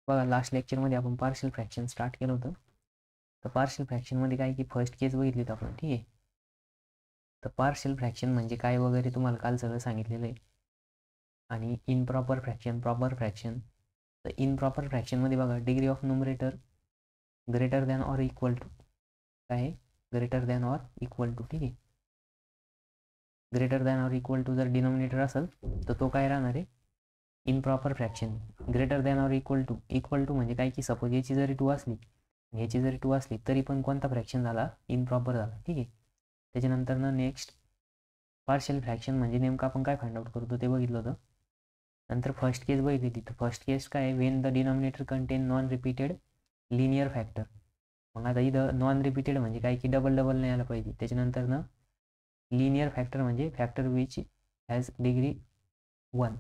बघा लास्ट लेक्चरमध्ये आपण पार्शियल फ्रॅक्शन स्टार्ट केलं होतं. तर पार्शियल फ्रॅक्शनमध्ये काय की फर्स्ट केस बघितली होती आपण, ठीक आहे. तर पार्शियल फ्रॅक्शन म्हणजे काय वगैरे तुम्हाला काल सगळं सांगितलेलं आहे. आणि इनप्रॉपर फ्रॅक्शन, प्रॉपर फ्रॅक्शन. तर इनप्रॉपर फ्रॅक्शनमध्ये बघा degree of numerator greater than or equal to काय आहे, greater than or equal to, ठीक आहे. Greater than or equal to जर डिनॉमिनेटर असेल तर तो काय राहणार आहे, improper fraction. Greater than or equal to म्हणजे काय की सपोज याची जरी 2 असली, ह्याची जरी 2 असली तरी पण कोणता फ्रॅक्शन झाला, इनप्रॉपर झाला, ठीक आहे. त्याच्यानंतर ना नेक्स्ट पार्शियल फ्रॅक्शन म्हणजे नेमकं आपण काय फाइंड आउट करतो ते बघितलं होतं. नंतर फर्स्ट केस बघितली. तर फर्स्ट केस काय, Wien the denominator content non repeated linear factor. मग आता इथं नॉन रिपीटेड म्हणजे काय की डबल डबल नाही आलं पाहिजे. त्याच्यानंतर ना लिनियर फॅक्टर म्हणजे फॅक्टर विच हॅज डिग्री 1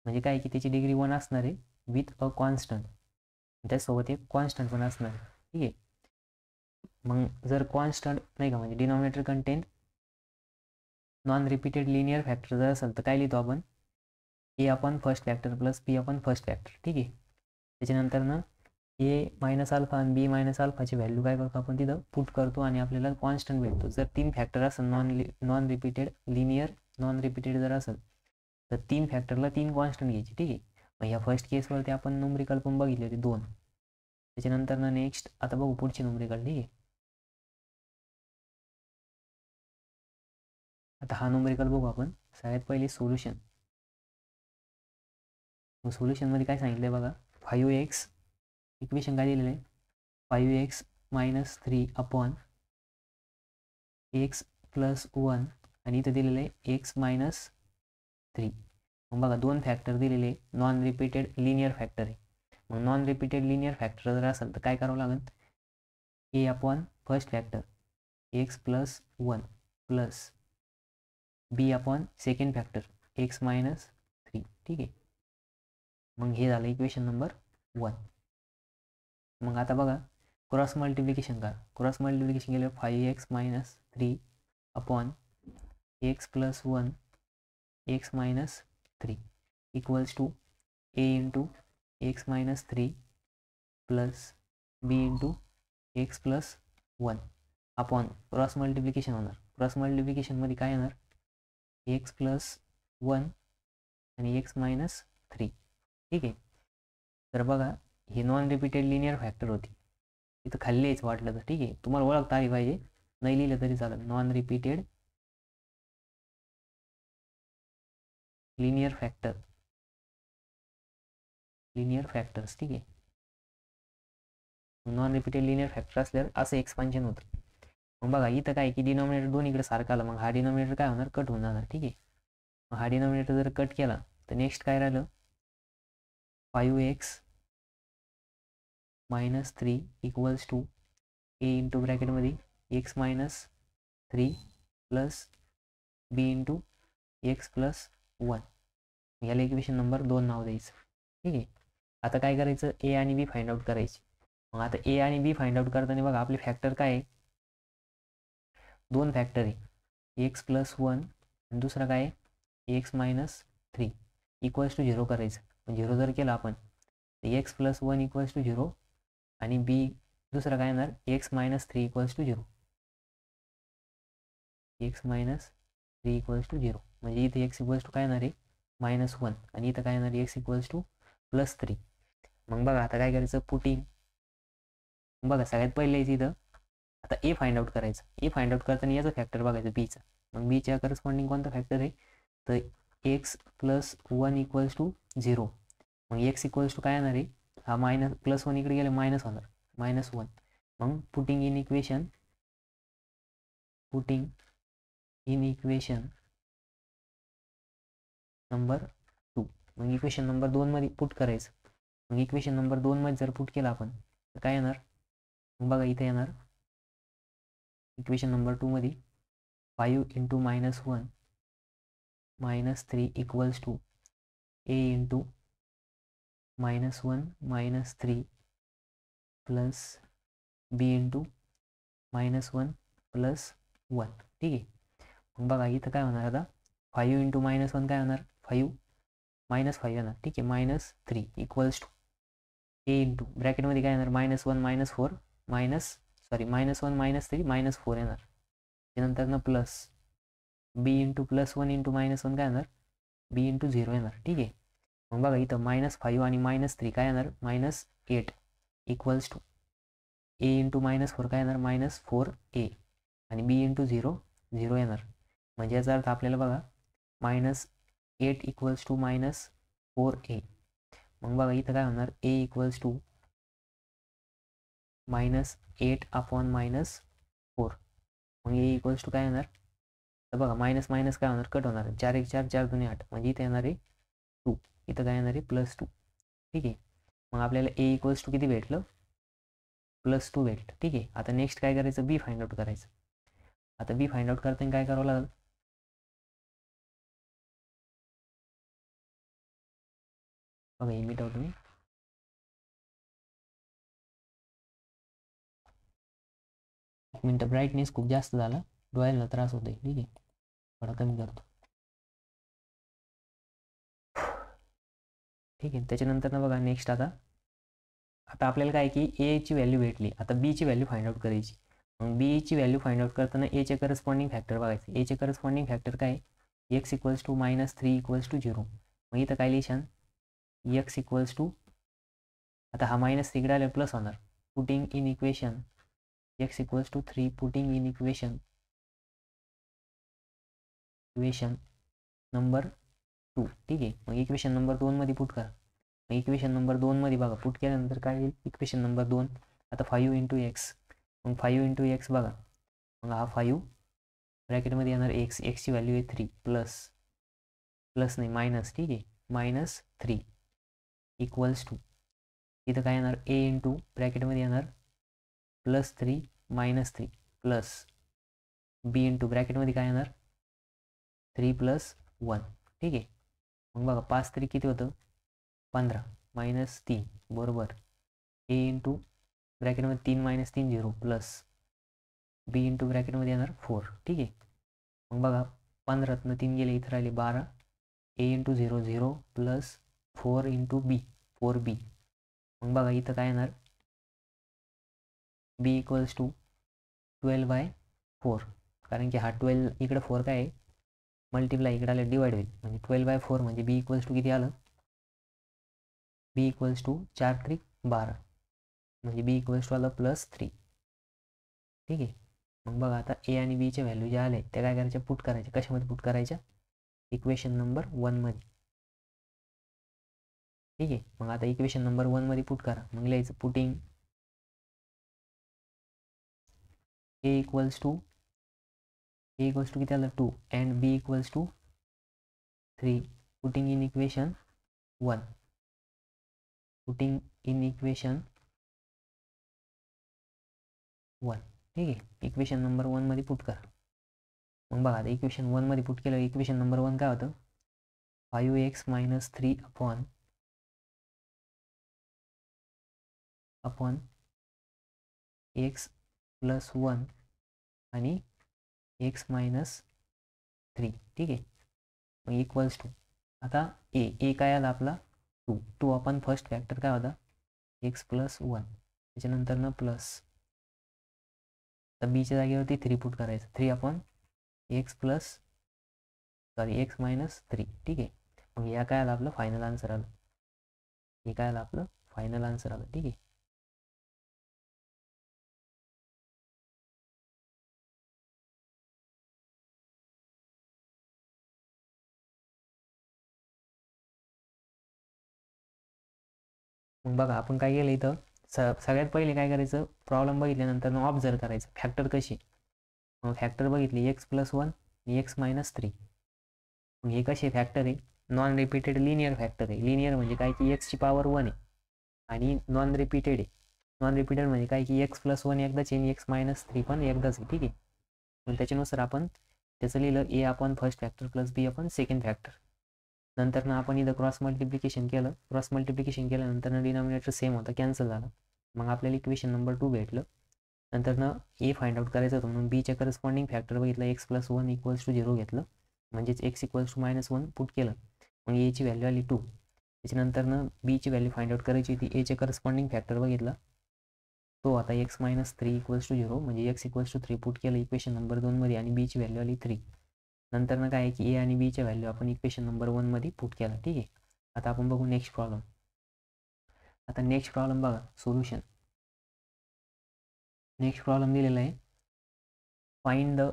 म्हणजे काय की त्याची डिग्री 1 असणार आहे विथ अ कॉन्स्टंट, त्याचसोबत एक कॉन्स्टंट पण असणार आहे, ठीक आहे. मग जर कॉन्स्टंट नाही का म्हणजे denominator content non repeated linear factor जर असेल तर काय लिहितो आपण, ए upon first factor plus B upon first factor, ठीक आहे. त्याच्यानंतर ना ए मायनस अल्फा आणि बी मायनस अल्फाची व्हॅल्यू काय करतो आपण तिथं पुट करतो आणि आपल्याला कॉन्स्टंट भेटतो. जर 3 फॅक्टर असेल non repeated linear non repeated जर असेल तर 3 फॅक्टरला 3 कॉन्स्टंट घ्यायची, ठीक आहे. मग ह्या फर्स्ट केसवरती आपण न्यूमरिकल पण बघितले होते 2. त्याच्यानंतर ना नेक्स्ट आता बघू पुढची न्यूमरिकल, ठीक आहे. आता हा न्यूमरिकल बघू आपण. सगळ्यात पहिले सोल्युशन. मग सोल्युशनमध्ये काय सांगितलं आहे बघा, 5x इक्वेशन काय दिलेलं आहे, 5x minus 3 upon x plus 1 आणि इथं दिलेलं आहे एक्स मायनस 3. मग बघा 2 फॅक्टर दिलेले नॉन रिपीटेड लिनियर फॅक्टर आहे. मग नॉन रिपीटेड लिनियर फॅक्टर जर असेल तर काय करावं लागेल, A upon first factor X plus 1 plus B upon second factor x minus 3, ठीक आहे. मग हे झालं इक्वेशन नंबर 1. मग आता बघा क्रॉस मल्टिप्लिकेशन करा. क्रॉस मल्टिप्लिकेशन केलं 5x minus 3 upon x plus 1 x minus 3 equals to A into x minus 3 plus B into x plus 1 upon cross multiplication होणार. क्रॉस मल्टिप्लिकेशनमध्ये काय येणार, एक्स प्लस 1 आणि एक्स मायनस 3, ठीक आहे. तर बघा हे नॉन रिपीटेड लिनियर फॅक्टर होती, इथं खाली यायचं वाटलं तर, ठीक आहे. तुम्हाला ओळखता आली पाहिजे, नाही लिहिलं तरी चालेल. नॉन रिपीटेड लिनियर फॅक्टर्स, ठीक आहे. नॉन रिपीटेड लिनियर फॅक्टर असल्यावर असं एक्सपान्शन होतं. मग बघा इथं काय की डिनॉमिनेटर दोन्हीकडे सारखा आला, मग हा डिनॉमिनेटर काय होणार, कट होऊन जाणार, ठीक आहे. मग हा डिनॉमिनेटर जर कट केला तर नेक्स्ट काय राहिलं, 5x minus 3 equals to A into ब्रॅकेटमध्ये X minus 3 plus B into x plus 1. याला इक्वेशन नंबर 2 नाव द्यायचं, ठीक आहे. आता काय करायचं, ए आणि बी फाइंड आउट करायची. मग आता ए आणि बी फाइंड आउट करताना बघा आपले फॅक्टर काय आहे, 2 फॅक्टर आहे, एक्स प्लस 1 आणि दुसरा काय आहे एक्स मायनस 3 इक्वल्स टू 0 करायचं. 0 जर केलं आपण तर एक्स प्लस 1 इक्वल्स टू 0 आणि बी दुसरा काय येणार, x minus 3 equals to 0. X minus 3 equals to 0 म्हणजे इथे एक्स इक्वल्स टू काय येणार आहे, -1 आणि इथं काय येणार, एक्स इक्वल्स टू +3. मग बघा आता काय करायचं, पुटिंग. बघा सगळ्यात पहिले इथं आता ए फाइंड आउट करायचं. ए फाइंड आउट करताना याचा फॅक्टर बघायचं बीचा. मग बीच्या करस्पॉन्डिंग कोणता फॅक्टर आहे, तर एक्स प्लस 1 इक्वल्स टू 0. मग एक्स इक्वल्स टू काय येणार आहे, हा मायनस प्लस 1 इकडे गेले मायनस होणार, -1. मग पुटिंग इन इक्वेशन नंबर 2. मग इक्वेशन नंबर 2 मध्ये पुट करायचं. मग इक्वेशन नंबर 2 मध्ये जर पुट केलं आपण तर काय येणार, मग बघा इथे येणार इक्वेशन नंबर 2 मध्ये 5 into -1 -3 equals to A into -1 -3 plus B into -1 plus 1, ठीक आहे. मग बघा इथं काय होणार, आता 5 इंटू -1 काय होणार, 5 -5 येणार, ठीक आहे. -3 इक्वल्स टू ए इंटू ब्रॅकेटमध्ये काय येणार -1 -4 -3 -4 येणार. त्यानंतर प्लस बी इंटू +1 इंटू -1 काय येणार बी इंटू 0 येणार. ठीक आहे. मग बघा इथं -5 आणि -3 काय येणार -8 इक्वल्स टू ए इंटू -4 काय येणार -4a आणि बी इंटू 0 0 येणार. म्हणजे याचा अर्थ आपल्याला बघा -8 इक्वल्स टू -4a. मग बघा इथं काय होणार a इक्वल्स टू -8 अपॉन -4. मग a इक्वल्स टू काय येणार तर बघा मायनस काय होणार कट होणार 4 1 4 4 2 8 म्हणजे इथे येणार आहे 2. इथं काय येणार आहे +2. ठीक आहे. मग आपल्याला a इक्वल्स टू किती भेटलं +2 भेटलं. ठीक आहे. आता नेक्स्ट काय करायचं बी फाइंड आउट करायचं. आता बी फाइंड आउट करताना काय करावं लागेल बघा हे मिटवतो मी. एक मिनटं ब्राईटनेस खूप जास्त झाला डोळ्याला त्रास होतोय. ठीक आहे थोडा कमी करतो. ठीक आहे. त्याच्यानंतर ना बघा नेक्स्ट आता आपल्याला काय की ए ची व्हॅल्यू भेटली. आता बी ची व्हॅल्यू फाइंड आउट करायची. मग बी ची व्हॅल्यू फाइंड आउट करताना ए चे करस्पॉन्डिंग फॅक्टर बघायचे. ए चे करस्पॉन्डिंग फॅक्टर काय x equals to -3 equals to 0. मग इथं काय लिहिशान x इक्वल्स टू आता हा -3 इकडे आल्यावर प्लस होणार. Putting in equation x equals to 3 putting in equation number 2. ठीक आहे. मग इक्वेशन नंबर 2 मध्ये पुट करा. मग इक्वेशन नंबर 2 मध्ये बघा पुट केल्यानंतर काय येईल इक्वेशन नंबर 2 आता 5 इंटू एक्स. मग 5 इंटू एक्स बघा मग हा 5 ब्रॅकेटमध्ये येणार एक्सची व्हॅल्यू आहे 3 प्लस नाही मायनस. ठीक आहे -3 इक्वल्स टू इथं काय येणार ए इंटू ब्रॅकेटमध्ये येणार +3 -3 प्लस बी इंटू ब्रॅकेटमध्ये काय येणार 3 + 1. ठीक आहे. मग बघा 5 3 किती होतं 15 -3 बरोबर ए इंटू ब्रॅकेटमध्ये 3 - 3 0 प्लस बी इंटू ब्रॅकेटमध्ये येणार 4. ठीक आहे. मग बघा 15तनं 3 गेले इथं राहिले 12 ए इंटू 0 0 प्लस 4 इंटू बी 4b. मग बघा इथं काय येणार बी इक्वल्स टू 12/4 कारण की हा 12 इकडे 4 काय आहे मल्टिप्लाय इकडे आलं डिवाइड होईल म्हणजे 12/4 म्हणजे बी इक्वल्स टू किती आलं बी इक्वल्स टू 4 3 12 म्हणजे बी इक्वल्स टू आलं +3. ठीक आहे. मग बघा आता ए आणि बीच्या व्हॅल्यू ज्या आल्या त्या काय करायच्या पुट करायच्या. कशामध्ये पुट करायच्या इक्वेशन नंबर 1 मध्ये. ठीक आहे. मग आता इक्वेशन नंबर 1 मध्ये पुट करा. मग लिहायचं पुटिंग ए इक्वल्स टू किती आलं 2 and B equals to 3 putting in equation 1 ठीक आहे. इक्वेशन नंबर 1 मध्ये पुट करा. मग बघा आता इक्वेशन 1 मध्ये पुट केलं इक्वेशन नंबर 1 काय होतं 5x - 3 अपॉन x + 1 आणि x -3. ठीक आहे. मग इक्वल्स टू आता ए काय आला आपला 2 आपण फर्स्ट फॅक्टर काय होता x + 1 त्याच्यानंतर ना प्लस तर बीच्या जागेवरती 3 पुट करायचं 3 अपॉन x -3. ठीक आहे. मग या काय आलं आपलं फायनल आन्सर आलं. हे काय आलं आपलं फायनल आन्सर आलं. ठीक आहे. मग बघा आपण काय केलं इथं सगळ्यात पहिले काय करायचं प्रॉब्लेम बघितल्यानंतर ऑब्झर्व करायचं फॅक्टर कशी. मग फॅक्टर बघितली x + 1 आणि x -3. मग हे कसे फॅक्टर आहे नॉन रिपीटेड लिनियर फॅक्टर आहे. लिनियर म्हणजे काय की x ची पॉवर 1 आहे आणि नॉन रिपीटेड आहे. नॉन रिपीटेड म्हणजे काय की x + 1 एकदाच आहे x -3 पण एकदाच आहे. ठीक आहे. मग त्याच्यानुसार आपण त्याचं लिहिलं a upon first factor plus b upon second factor. नंतर ना आपण इथं क्रॉस मल्टिप्लिकेशन केल्यानंतर डिनॉमिनेटर सेम होता कॅन्सल झाला. मग आपल्याला इक्वेशन नंबर 2 भेटलं. नंतर ना ए फाइंड आउट करायचं होतं म्हणून बीच्या करस्पॉन्डिंग फॅक्टर बघितलं x + 1 इक्वल्स टू 0 घेतलं म्हणजेच x इक्वल्स टू -1 पुट केलं. मग एची व्हॅल्यू आली 2 त्याच्यानंतरनं बीची व्हॅल्यू फाइंड आउट करायची होती. एचे करस्पॉन्डिंग फॅक्टर बघितला तो आता x - 3 = 0 म्हणजे x = 3 पुट केलं इक्वेशन नंबर 2मध्ये आणि बीची व्हॅल्यू आली 3. नंतरनं काय आहे की ए आणि बीच्या व्हॅल्यू आपण इक्वेशन नंबर 1मध्ये पुट केला. ठीक आहे. आता आपण बघू नेक्स्ट प्रॉब्लेम. आता नेक्स्ट प्रॉब्लेम बघा सोल्युशन. नेक्स्ट प्रॉब्लेम दिलेला आहे find the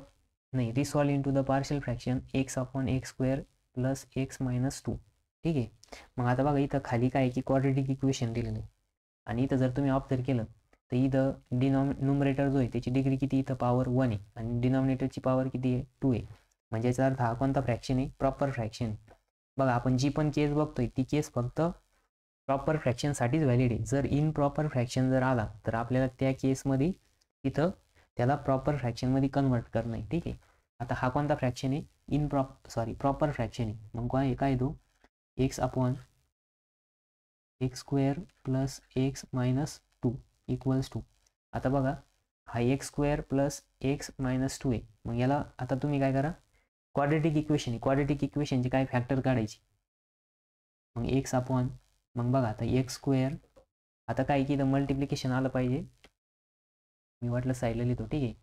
resolve into the partial fraction x/x² + x - 2. ठीक आहे. मग आता बघा इथं खाली काय आहे की क्वाड्रेटिक इक्वेशन दिलेलं आहे आणि इथं जर तुम्ही ऑब्झर्व केलं तर इथं न्यूमरेटर जो आहे त्याची डिग्री किती, इथं पॉवर 1 आहे आणि डिनॉमिनेटरची पॉवर किती आहे, 2 आहे. म्हणजे याचा अर्थ हा कोणता फ्रॅक्शन आहे, प्रॉपर फ्रॅक्शन. बघा आपण जी पण केस बघतोय ती केस फक्त प्रॉपर फ्रॅक्शनसाठीच व्हॅलिड आहे. जर इनप्रॉपर फ्रॅक्शन जर आला तर आपल्याला त्या केसमध्ये तिथं त्याला प्रॉपर फ्रॅक्शनमध्ये कन्वर्ट करणं आहे. ठीक आहे. आता हा कोणता फ्रॅक्शन आहे, प्रॉपर फ्रॅक्शन आहे. मग काय तो x/x² + x - 2 = आता बघा हा x² + x - 2 आहे. मग याला आता तुम्ही काय करा, क्वाड्रेटिक इक्वेशन आहे, क्वाड्रेटिक इक्वेशनचे काय फॅक्टर काढायचे. मग मग बघा आता x², आता काय की इथं मल्टिप्लिकेशन आलं पाहिजे, मी वाटलं साईडला लिहितो. ठीक आहे.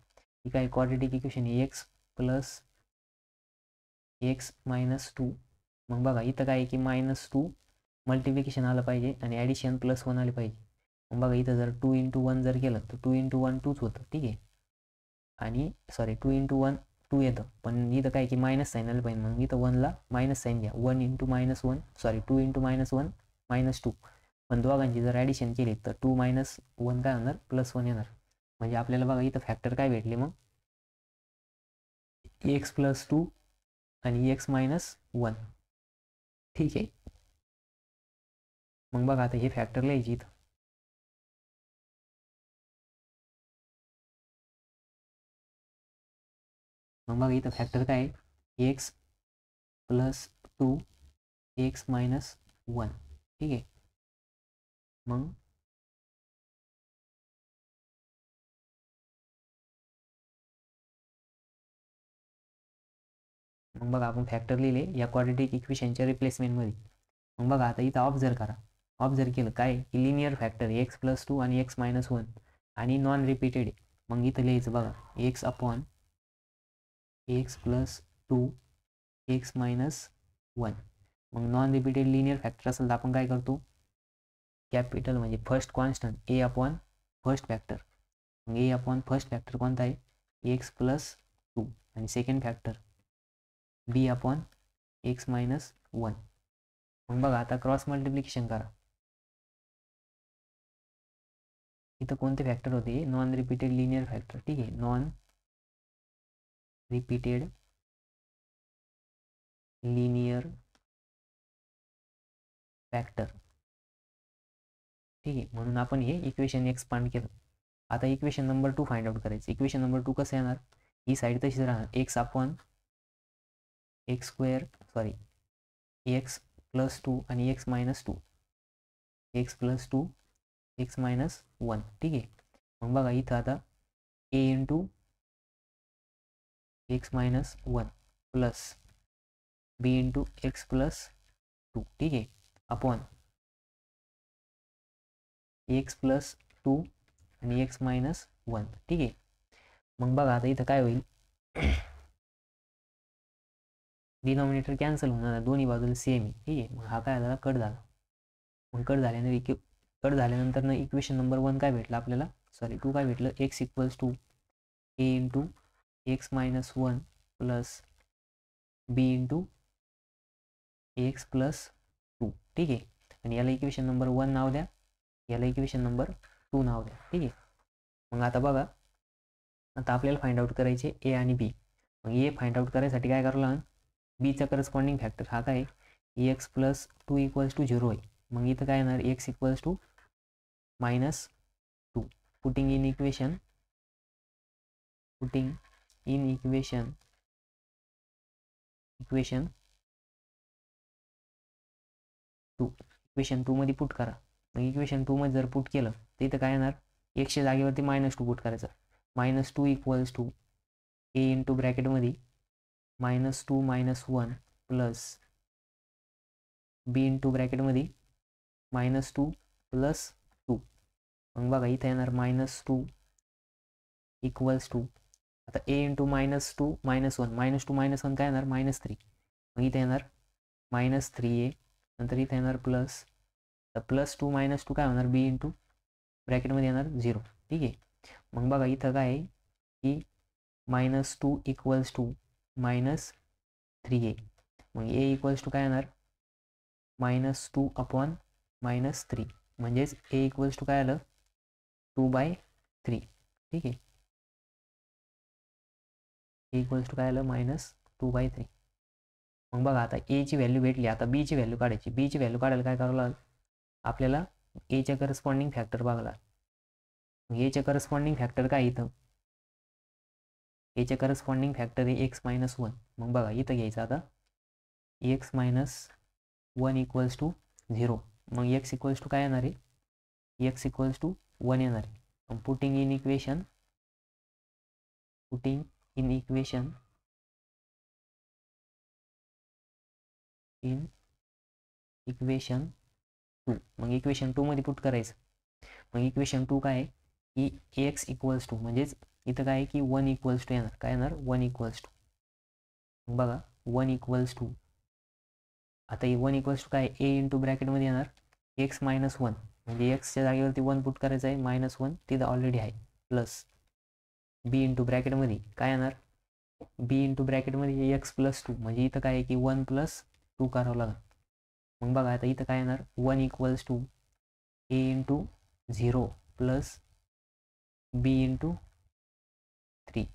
ही काय क्वाड्रेटिक इक्वेशन आहे x + x - 2. मग बघा इथं काय आहे की -2 मल्टिप्लिकेशन आलं पाहिजे आणि ॲडिशन +1 आले पाहिजे. मग बघा इथं जर 2 × 1 जर केलं तर 2 × 1 2च होतं. ठीक आहे. आणि 2 × 1 2 येतं, पण इथं काय की मायनस साईन आलं पाहिजे. मग इथं 1ला मायनस साईन घ्या. 1 × -1 2 × -1 -2. पण दोघांची जर ॲडिशन केली तर 2 - 1 काय होणार, +1 येणार. म्हणजे आपल्याला बघा इथं फॅक्टर काय भेटले, मग x + 2 आणि x - 1. ठीक आहे. मग बघा आता हे फॅक्टर लिहायची इथं. मग बघा इथं फॅक्टर काय आहे, x + 2 x - 1. ठीक आहे. मग बघा आपण फॅक्टर लिहिले या क्वाड्रेटिक इक्वेशनच्या रिप्लेसमेंटमध्ये. मग बघा आता इथं ऑब्झर्व करा, ऑब्झर्व केलं काय की लिनियर फॅक्टर x + 2 आणि x - 1 आणि नॉन रिपीटेड आहे. मग इथं लिहायचं बघा x/x + 2 x - 1. मग नॉन रिपीटेड लिनियर फॅक्टर असेल तर आपण काय करतो, कॅपिटल म्हणजे first constant a/, first factor. मग a/, फर्स्ट फॅक्टर कोणता आहे, x + 2 आणि सेकंड फॅक्टर b/, x - 1. मग बघा आता क्रॉस मल्टिप्लिकेशन करा. इथं कोणते फॅक्टर होते, नॉन रिपीटेड लिनियर फॅक्टर. ठीक आहे. Non repeated linear factor. ठीक आहे. म्हणून आपण हे इक्वेशन एक्सपांड केलं. आता इक्वेशन नंबर 2 फाइंड आउट करायचं. इक्वेशन नंबर 2 कसं येणार, ही साईड तशीच राहणार, x + 2 आणि x - 2, x + 2 x - 1. ठीक आहे. मग बघा इथं आता a × x - 1 plus b × x + 2. ठीक आहे. अपॉन x + 2 आणि x - 1. ठीक आहे. मग बघा आता इथं काय होईल, डिनॉमिनेटर कॅन्सल होणार, दोन्ही बाजूला सेम आहे. ठीक आहे. मग हा काय झाला, कट झाला. मग कट झाल्यानंतर इक्वेशन नंबर 1 काय भेटलं आपल्याला, 2 काय भेटलं, x = a × x - 1 plus b × x + 2. ठीक आहे. आणि याला इक्वेशन नंबर 1 नाव द्या, याला इक्वेशन नंबर 2 नाव द्या. ठीक आहे. मग आता बघा, आता आपल्याला फाइंड आउट करायचे ए आणि बी. मग ए फाइंड आउट करायसाठी काय करावं लागेल, बीचा करस्पॉन्डिंग फॅक्टर हा काय, x + 2 = 0 आहे. मग इथं काय येणार, x = -2. Putting in equation 2, equation 2 मध्ये पुट करा. मग इक्वेशन 2 मध्ये जर पुट केलं तर इथं काय येणार, x च्या जागेवरती -2 पुट करायचं. -2 = a × ब्रॅकेटमध्ये -2 - 1 प्लस बी इंटू ब्रॅकेटमध्ये -2 + 2. मग बघा इथं येणार -2 इक्वल्स टू, आता ए इंटू -2 -1 -2 -1 काय येणार -3. मग इथे येणार -3a, नंतर इथे येणार प्लस, तर +2 -2 काय होणार बी इंटू ब्रॅकेटमध्ये येणार 0. ठीक आहे. मग बघा इथं काय आहे की -2 इक्वल्स टू -3a. मग ए इक्वल्स टू काय येणार -2 अपॉन -3, म्हणजेच ए इक्वल्स टू काय आलं 2/3. ठीक आहे. ए इक्वल्स टू काय आलं -2/3. मग बघा आता ए ची व्हॅल्यू भेटली, आता बी ची व्हॅल्यू काढायची. बी ची व्हॅल्यू काढायला काय करावं लागेल आपल्याला, एच्या करस्पॉन्डिंग फॅक्टर बघायला. एच्या करस्पॉन्डिंग फॅक्टर काय इथं, एच्या करस्पॉन्डिंग फॅक्टर आहे x-1. मग बघा इथं घ्यायचं आता x-1 इक्वल्स टू 0. मग x इक्वल्स टू काय येणार आहे, x इक्वल्स टू 1 येणार आहे. Putting in equation 2. मग इक्वेशन 2 मध्ये पुट करायचं. मग इक्वेशन 2 काय आहे की x इक्वल्स टू, म्हणजेच इथं काय आहे की 1 इक्वल्स टू येणार, काय येणार 1 इक्वल्स टू. बघा 1 इक्वल्स टू, आता 1 इक्वल्स टू काय ए इंटू ब्रॅकेटमध्ये येणार x-1, म्हणजे एक्सच्या जागेवरती 1 पुट करायचं आहे, -1 तिथं ऑलरेडी आहे, प्लस बी इंटू ब्रॅकेटमध्ये काय येणार, बी इंटू ब्रॅकेटमध्ये x+2, म्हणजे इथं काय आहे की 1 + 2 करावं लागेल. मग बघा आता इथं काय येणार 1 equals to A into 0 plus B into 3.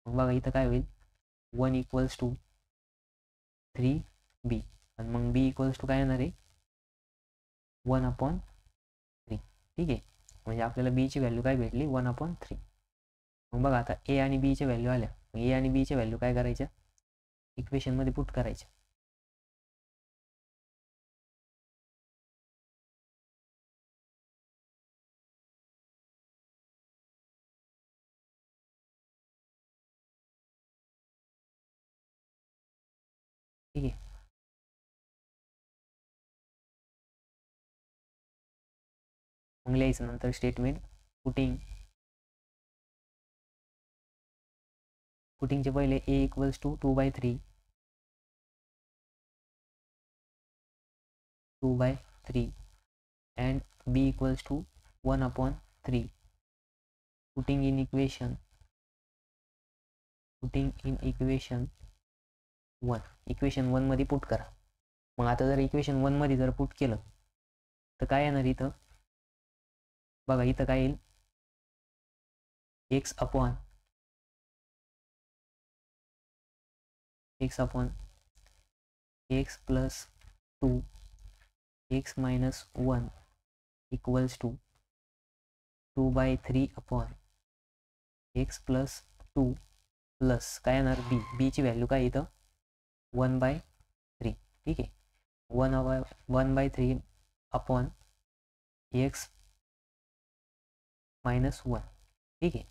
मग बघा इथं काय होईल 1 इक्वल्स टू 3b, आणि मग बी इक्वल्स टू काय येणार आहे 1/3. ठीक आहे. म्हणजे आपल्याला बी ची व्हॅल्यू काय भेटली 1/3. मग बघा आता ए आणि बी च्या व्हॅल्यू आल्या, ए आणि बी च्या व्हॅल्यू काय करायच्या इक्वेशनमध्ये पुट करायच्या. ठीक आहे. मग लिहायचं नंतर स्टेटमेंट पुटिंगचे पहिले ए equals to 2/3 and b equals to 1/3. Putting in equation 1, equation 1 मध्ये पुट करा. मग आता जर इक्वेशन 1 मध्ये जर पुट केलं तर काय येणार इथं, बघा इथं काय येईल x upon x plus 2 x-1 equals to 2/3 upon x plus 2 plus काय येणार बी ची व्हॅल्यू काय इथं 1/3. ठीक आहे. 1/3 अपॉन x-1. ठीक आहे.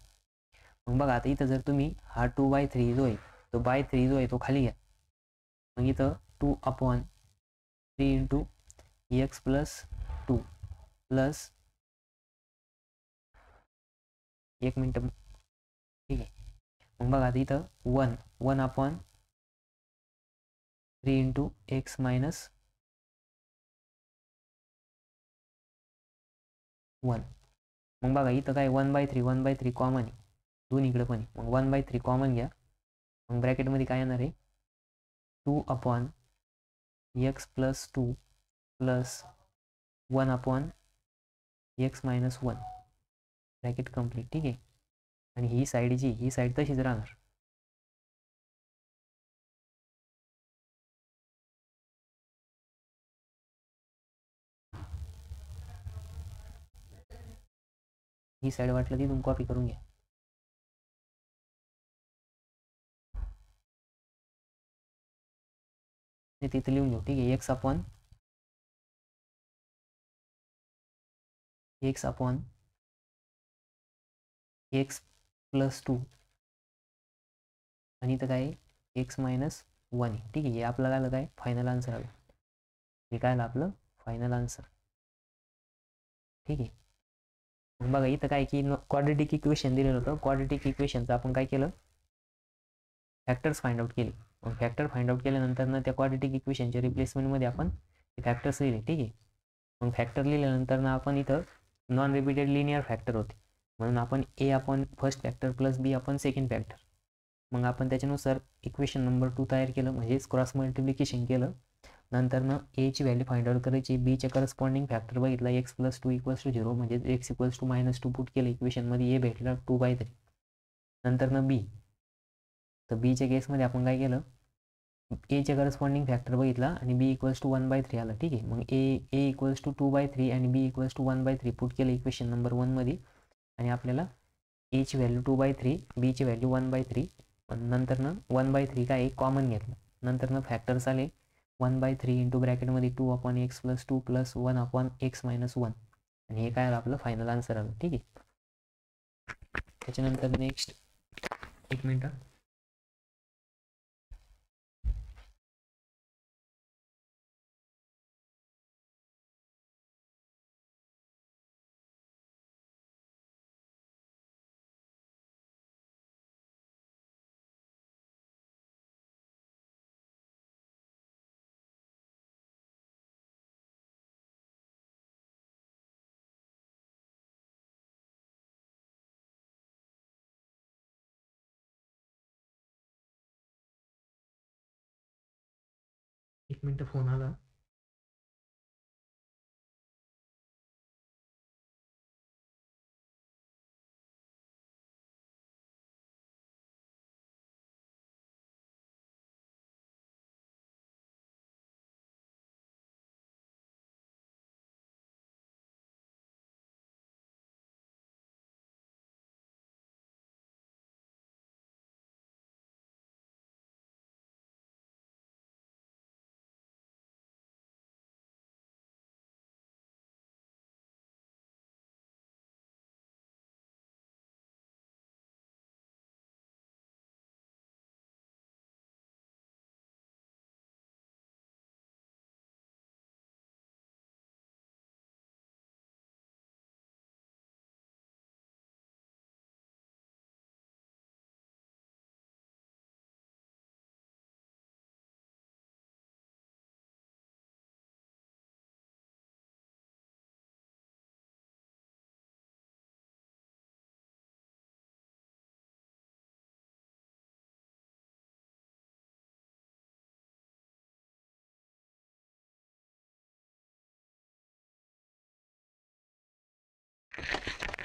मग बघा आता इथं जर तुम्ही हा 2/3 जो आहे तो /3 जो आहे तो खाली घ्या. मग इथं 2/3 इंटू x+2 प्लस 1 मिनिट. ठीक आहे. मग बघा आता इथं 1/3 इंटू x-1. मग बघा इथं काय 1/3 कॉमन आहे दोन्हीकडे पण, मग 1/3 कॉमन घ्या. मग ब्रॅकेटमध्ये काय येणार आहे 2/x+2 plus 1/x-1 bracket complete. ठीक आहे. आणि ही साईड तशीच राहणार. ही साईड वाटलं ती तुम्ही कॉपी करून घ्या. तिथे लिहून घेऊ. ठीक आहे. x अपॉन x+2 आणि इथं काय x-1. ठीक आहे. हे आपल्याला काय फायनल आन्सर हवे. हे काय आलं आपलं फायनल आन्सर. ठीक आहे. मग बघा इथं काय की क्वाड्रेटिक इक्वेशन दिलेलं होतं. क्वाड्रेटिक इक्वेशनचं आपण काय केलं, फॅक्टर्स फाइंड आउट केले. मग फॅक्टर फाइंड आउट केल्यानंतर ना त्या क्वाड्रेटिक इक्वेशनच्या रिप्लेसमेंटमध्ये आपण फॅक्टर्स लिहिले. ठीक आहे. मग फॅक्टर लिहिल्यानंतर ना आपण इथं नॉन रिपीटेड लिनियर फॅक्टर होते, म्हणून आपण ए आपण फर्स्ट फॅक्टर प्लस बी आपण सेकंड फॅक्टर. मग आपण त्याच्यानुसार इक्वेशन नंबर 2 तयार केलं, म्हणजेच क्रॉस मल्टिप्लिकेशन केलं. नंतरनं एची व्हॅल्यू फाइंड आउट करायची, बीच्या करस्पॉन्डिंग फॅक्टर बघितला x+2 = 0, म्हणजे x=-2 पुट केलं इक्वेशनमध्ये, ए भेटला 2/3. नंतरनं बी, तर बीच्या केसमध्ये आपण काय केलं, एच्या करस्पॉन्डिंग फॅक्टर बघितला आणि b=1/3 आला. ठीक आहे. मग a=2/3 आणि b=1/3 पुट केलं इक्वेशन नंबर 1 मध्ये, आणि आपल्याला एची व्हॅल्यू 2/3, बीची व्हॅल्यू 1/3. नंतरनं 1/3 काय कॉमन घेतलं. नंतरनं फॅक्टर्स आले 1/3 इंटू ब्रॅकेटमध्ये 2/x+2 + 1/x-1, आणि हे काय आलं आपलं फायनल आन्सर आलं. ठीक आहे. त्याच्यानंतर नेक्स्ट, एक मिनिट, एक मिनिट, फोन आला.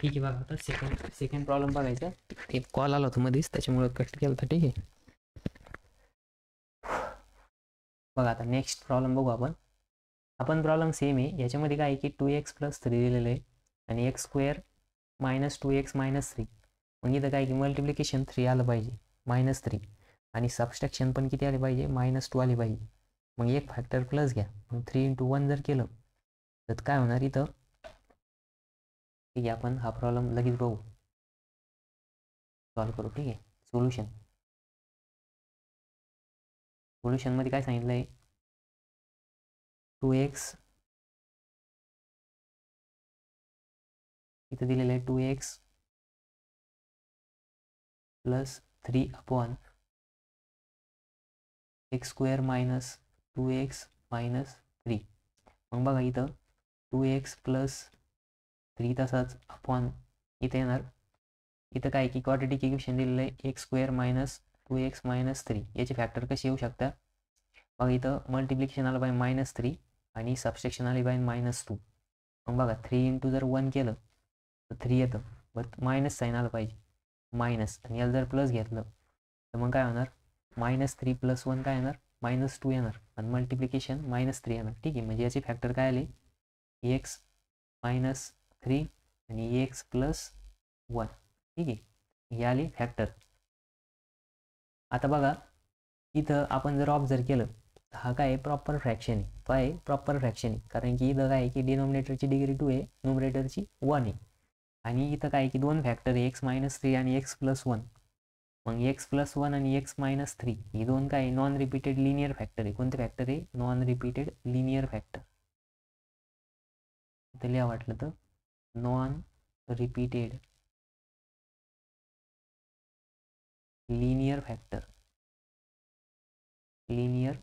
ठीक आहे. बघा आता सेकंड प्रॉब्लेम बघायचा. एक कॉल आला होता मध्येच, त्याच्यामुळे कट केला होता. ठीक आहे. बघा आता नेक्स्ट प्रॉब्लेम बघू आपण प्रॉब्लेम सेम आहे. याच्यामध्ये काय आहे की 2x+3 दिलेलं आहे आणि x² - 2x - 3. मग इथं काय की मल्टिप्लिकेशन 3 आलं पाहिजे, -3, आणि सबस्ट्रॅक्शन पण किती आले पाहिजे, -2 आले पाहिजे. मग एक फॅक्टर प्लस घ्या. मग 3 × 1 जर केलं तर काय होणार इथं. ठीक आहे. आपण हा प्रॉब्लेम लगेच बघू, सॉल्व करू. ठीक आहे. सोल्युशनमध्ये काय सांगितलं आहे, 2x, इथं दिलेलं आहे 2x + 3/x² - 2x - 3. मग बघा इथं 2x + 3 तसाच अपॉन इथं येणार. इथं काय की क्वाड्रेटिक इक्वेशन दिलेलं आहे x² - 2x - 3. याचे फॅक्टर कसे येऊ शकतात. मग इथं मल्टिप्लिकेशन आलं पाहिजे -3 आणि सबस्ट्रॅक्शन आले पाहिजे -2. मग बघा 3 × जर 1 केलं तर 3 येतं, बट मायनस साईन आलं पाहिजे, मायनस, आणि याला जर प्लस घेतलं तर मग काय होणार, -3 + 1 काय येणार, -2 येणार, आणि मल्टिप्लिकेशन -3 येणार. ठीक आहे. म्हणजे याचे फॅक्टर काय आले, x - 3 आणि x + 1. ठीक आहे. हे आले फॅक्टर. आता बघा इथं आपण जर ऑब्झर्व केलं, हा काय प्रॉपर फ्रॅक्शन आहे. काय प्रॉपर फ्रॅक्शन आहे, कारण की इथं काय आहे की डिनॉमिनेटरची डिग्री 2 आहे, न्यूमरेटरची 1 आहे, आणि इथं काय की दोन फॅक्टर आहे, x - 3 आणि x + 1. मग एक्स प्लस वन आणि एक्स मायनस थ्री ही दोन काय नॉन रिपीटेड लिनियर फॅक्टर आहे. कोणते फॅक्टर आहे? Non repeated linear factor. इथं लिहा वाटलं तर non repeated linear factor. Linear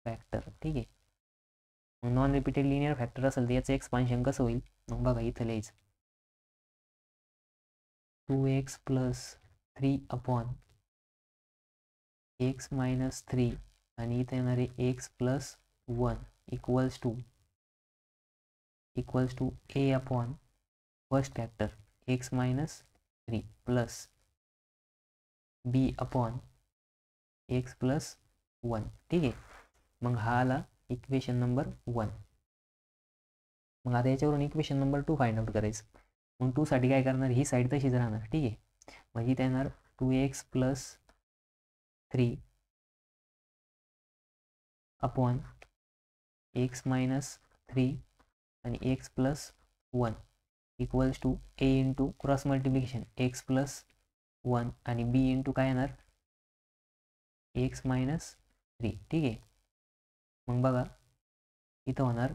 factor ठीक आहे. मग नॉन रिपीटेड लिनियर फॅक्टर असेल तर याचं एक्सपान्शन कसं होईल? मग बघा इथं लिहायचं 2x plus 3 upon x minus 3 आणि इथे येणार आहे x plus 1 equals to A upon first factor x minus 3 plus B upon x plus 1 ठीक आहे. मग हा आला इक्वेशन नंबर 1. मग आता याच्यावरून इक्वेशन नंबर 2 फाइंड आउट करायचं. मग 2 साठी काय करणार? ही साईड तशीच राहणार ठीक आहे. म्हणजे इथे येणार 2x plus 3 upon x minus 3 आणि x plus 1 equals to A into cross multiplication x plus 1 आणि बी इंटू काय येणार? एक्स मायनस 3 ठीक आहे. मग बघा इथं होणार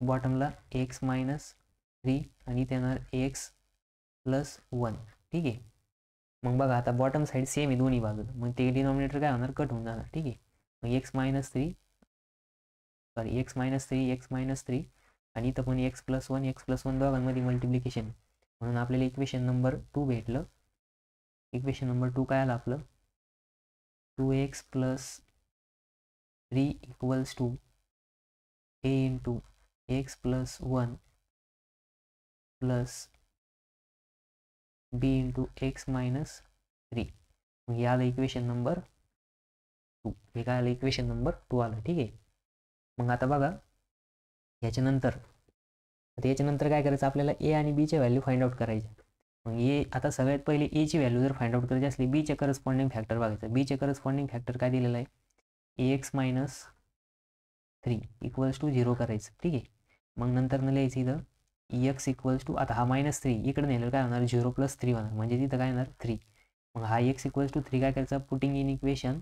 बॉटमला एक्स मायनस 3 आणि इथे येणार एक्स प्लस 1 ठीक आहे. मग बघा आता बॉटम साईड सेम आहे दोन्ही बाजूला. मग ते डिनॉमिनेटर काय होणार? कट होऊन जाणार ठीक आहे. मग एक्स मायनस 3 एक्स मायनस 3 आणि इथं पण एक्स प्लस 1 दोघांमध्ये मल्टिप्लिकेशन म्हणून आपल्याला इक्वेशन नंबर 2 भेटलं. इक्वेशन नंबर 2 काय आलं आपलं? 2x plus 3 equals to A into x plus 1 plus B into x minus 3. मग हे आलं इक्वेशन नंबर 2. हे काय आलं? इक्वेशन नंबर 2 आलं ठीक आहे. मग आता बघा याच्यानंतर काय करायचं? आपल्याला ए आणि बीचे व्हॅल्यू फाइंड आउट करायचे. मग ए आता सगळ्यात पहिले एची व्हॅल्यू जर फाइंड आउट करायची असली बीचे करस्पॉन्डिंग फॅक्टर बघायचं. बीचे करस्पॉन्डिंग फॅक्टर काय दिलेलं आहे? एक्स मायनस 3 इक्वल्स टू 0 करायचं ठीक आहे. मग नंतर न लिहायचं इथं एक्स इक्वल्स टू आता हा -3 इकडे नेलं काय होणार? 0 प्लस 3 होणार म्हणजे तिथं काय येणार? 3. मग हा एक्स इक्वल्स टू 3 काय करायचं? Putting in equation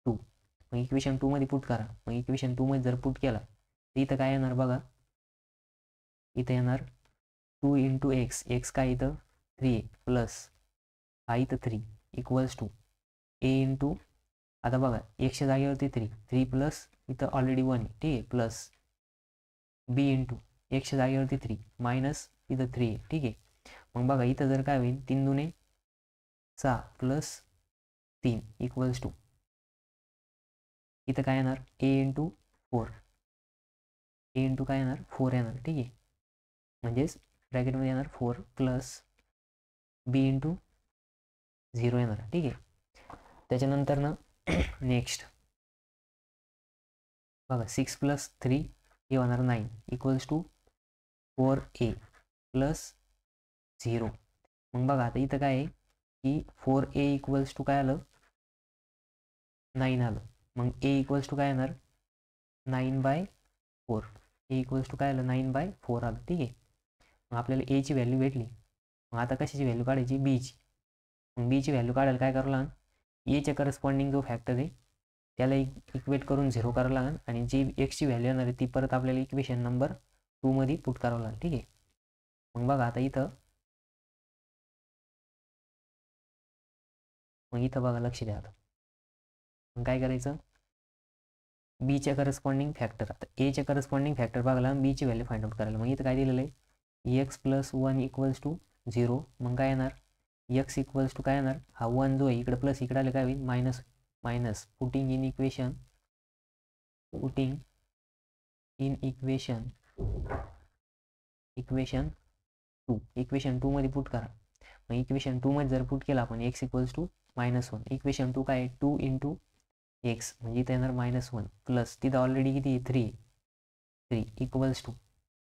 2. मग इक्वेशन 2 मध्ये पुट करा. मग इक्वेशन 2 मध्ये जर पुट केला तर इथं काय येणार बघा? इथं येणार 2 इंटू एक्स काय इथं 3 प्लस हा इथं 3 इक्वल्स टू ए इंटू आता बघा एक्सच्या जागेवरती 3 प्लस इथं ऑलरेडी 1 आहे ठीक आहे प्लस बी इंटू एक्सच्या जागेवरती 3 मायनस इथं 3 आहे ठीक आहे. मग बघा इथं जर काय होईल? 3 दुने 6 प्लस 3 इक्वल्स टू इथं काय येणार? ए इंटू 4 काय येणार? 4 येणार ठीक आहे. म्हणजेच ब्रॅकेटमध्ये येणार 4 प्लस बी इंटू 0 येणार ठीक आहे. त्याच्यानंतर ना नेक्स्ट बघा 6 प्लस 3 हे होणार 9 इक्वल्स टू 4a प्लस 0. मग बघा आता इथं काय आहे की 4a इक्वल्स टू काय आलं? 9 आलं. मग a इक्वल्स टू काय येणार? 9/4. ए इक्वल्स टू काय आलं? 9/4 आलं ठीक आहे. मग आपल्याला ए ची व्हॅल्यू भेटली. मग आता कशाची व्हॅल्यू काढायची? बीची. मग बीची व्हॅल्यू काढायला काय करावं लागेल? एच्या करस्पॉन्डिंग जो फॅक्टर आहे त्याला इक्वेट करून 0 करावं लागेल आणि जी एक्सची व्हॅल्यू येणार आहे ती परत आपल्याला इक्वेशन नंबर 2 मध्ये पुट करावं लागेल ठीक आहे. मग बघा आता इथं बघा लक्ष द्या. आता मग काय करायचं? बीच्या करस्पॉन्डिंग फॅक्टर आता एच्या करस्पॉन्डिंग फॅक्टर बघायला बीची व्हॅल्यू फाइंड आउट करायला. मग इथं काय दिलेलं आहे? X plus 1 equals to 0. मग काय येणार? एक्स इक्वल्स टू काय येणार? हा 1 जो आहे इकडे प्लस इकडे आले काय होईल? Minus putting in equation equation 2 equation 2 मध्ये पुट करा. मग इक्वेशन 2 मध्ये जर पुट केला आपण एक्स इक्वल्स टू -1 इक्वेशन 2 काय आहे? 2 इंटू एक्स म्हणजे इथं येणार -1 प्लस तिथं ऑलरेडी किती 3 इक्वल्स टू